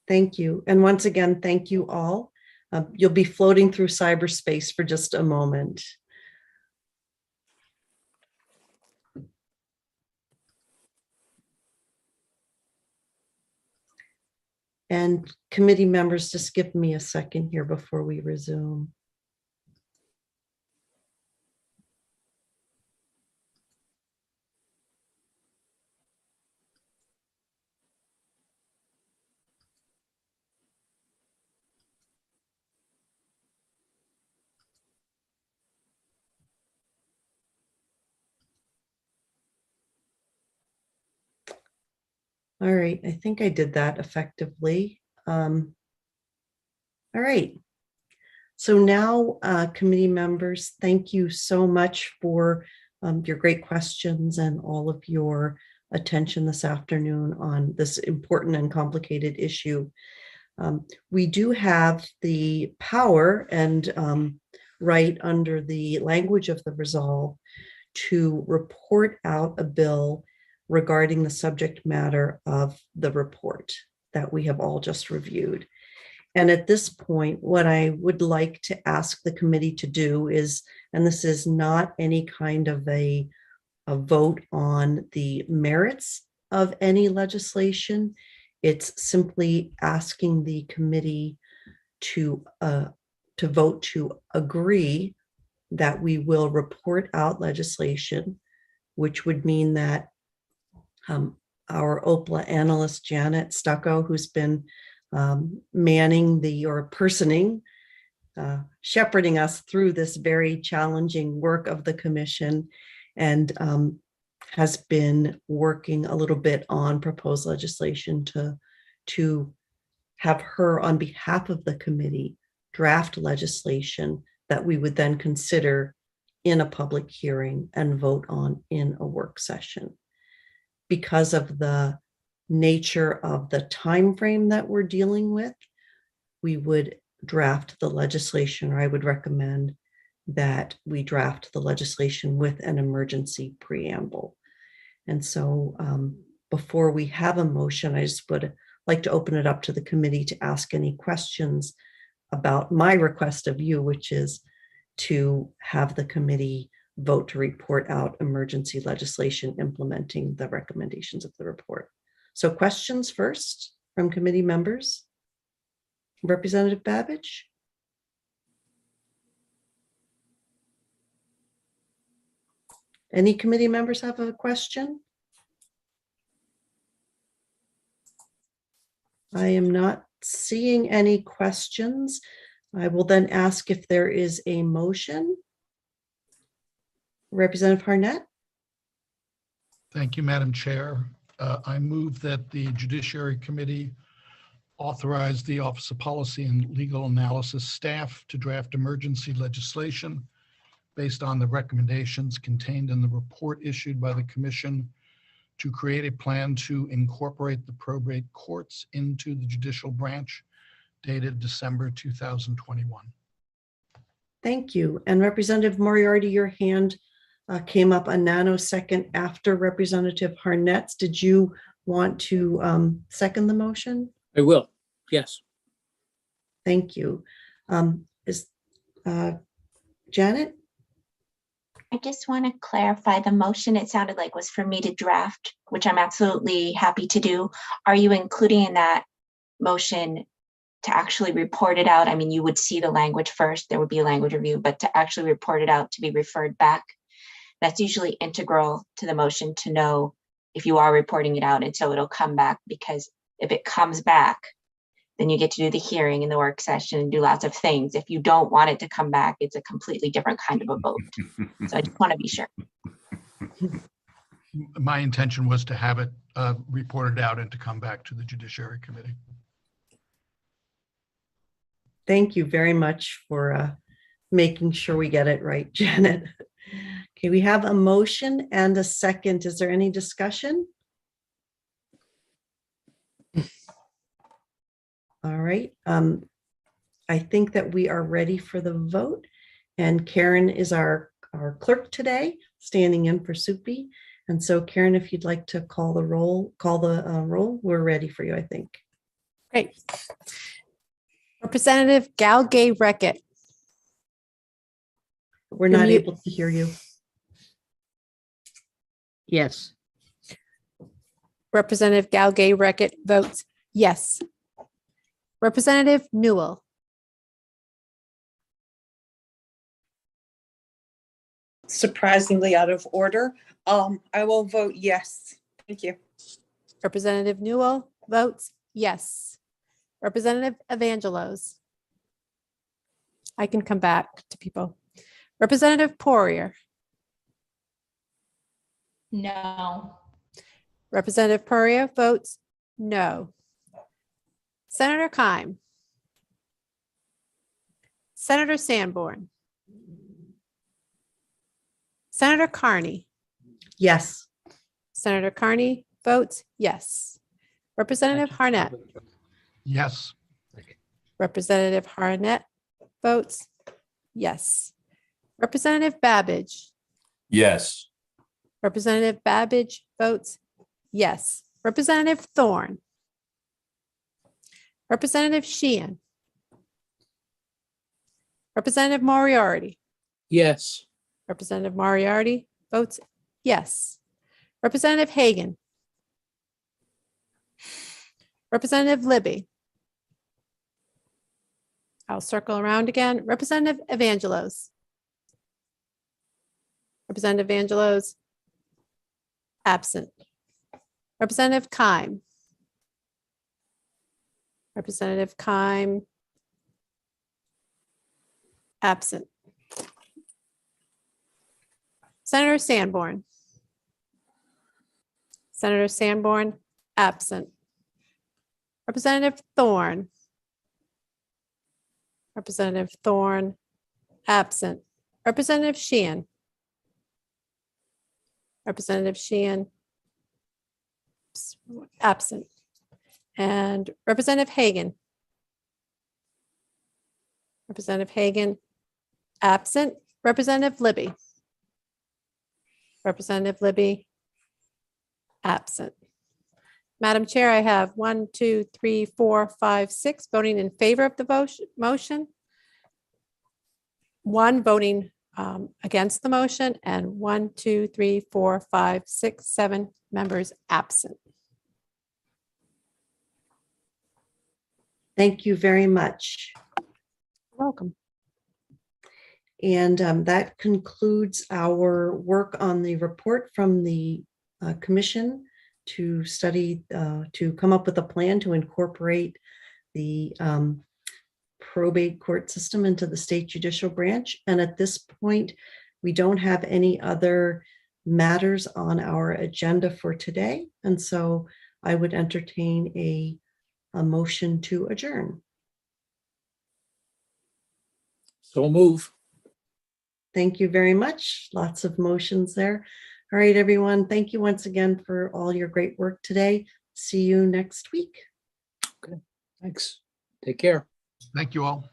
Thank you. And once again, thank you all. You'll be floating through cyberspace for just a moment. And committee members, just give me a second here before we resume. All right, I think I did that effectively. All right. So now, committee members, thank you so much for your great questions and all of your attention this afternoon on this important and complicated issue. We do have the power and right under the language of the resolve to report out a bill regarding the subject matter of the report that we have all just reviewed. And at this point, what I would like to ask the committee to do is, and this is not any kind of a vote on the merits of any legislation, it's simply asking the committee to vote to agree that we will report out legislation, which would mean that our OPLA analyst, Janet Stucco, who's been manning shepherding us through this very challenging work of the commission, and has been working a little bit on proposed legislation to have her on behalf of the committee draft legislation that we would then consider in a public hearing and vote on in a work session. Because of the nature of the time frame that we're dealing with, we would draft the legislation, or I would recommend that we draft the legislation with an emergency preamble. And so before we have a motion, I just would like to open it up to the committee to ask any questions about my request of you, which is to have the committee vote to report out emergency legislation implementing the recommendations of the report. So questions first from committee members. Representative Babbage. Any committee members have a question? I am not seeing any questions. I will then ask if there is a motion. Representative Harnett. Thank you, Madam Chair. I move that the Judiciary Committee authorize the Office of Policy and Legal Analysis staff to draft emergency legislation based on the recommendations contained in the report issued by the commission to create a plan to incorporate the probate courts into the judicial branch dated December 2021. Thank you. And Representative Moriarty, your hand came up a nanosecond after Representative Harnet's. Did you want to second the motion? I will, yes. Thank you. Is Janet? I just want to clarify the motion. It sounded like was for me to draft, which I'm absolutely happy to do. Are you including in that motion to actually report it out? I mean, you would see the language first, there would be a language review, but to actually report it out to be referred back, that's usually integral to the motion to know if you are reporting it out. And so it'll come back, because if it comes back, then you get to do the hearing and the work session and do lots of things. If you don't want it to come back, it's a completely different kind of a vote. So I just want to be sure. My intention was to have it reported out and to come back to the Judiciary Committee. Thank you very much for making sure we get it right, Janet. Okay, we have a motion and a second. Is there any discussion? All right. I think that we are ready for the vote. And Karen is our clerk today, standing in for Soupy. And so Karen, if you'd like to call the roll, we're ready for you, I think. Great. Representative Gal Gay Reckett. We're not able to hear you. Yes. Representative Gal Gay Reckett votes yes. Representative Newell. Surprisingly out of order. I will vote yes. Thank you. Representative Newell votes yes. Representative Evangelos. I can come back to people. Representative Poirier. No. Representative Poirier votes no. Senator Keim. Senator Sanborn. Senator Carney. Yes. Senator Carney votes yes. Representative Harnett. Yes. Representative Harnett votes yes. Representative Babbage. Yes. Representative Babbage votes yes. Representative Thorne. Representative Sheehan. Representative Moriarty. Yes. Representative Moriarty votes yes. Representative Hagan. Representative Libby. I'll circle around again. Representative Evangelos. Representative Evangelos, absent. Representative Keim. Representative Keim, absent. Senator Sanborn. Senator Sanborn, absent. Representative Thorne. Representative Thorne, absent. Representative Sheehan. Representative Sheehan, absent. And Representative Hagan. Representative Hagan, absent. Representative Libby. Representative Libby, absent. Madam Chair, I have 1, 2, 3, 4, 5, 6 voting in favor of the motion. 1 voting against the motion, and 1, 2, 3, 4, 5, 6, 7 members absent. Thank you very much. Welcome. And that concludes our work on the report from the commission to study, to come up with a plan to incorporate the probate court system into the state judicial branch. And at this point, we don't have any other matters on our agenda for today. And so I would entertain a a motion to adjourn. So move. Thank you very much. Lots of motions there. All right, everyone. Thank you once again for all your great work today. See you next week. Okay, thanks. Take care. Thank you all.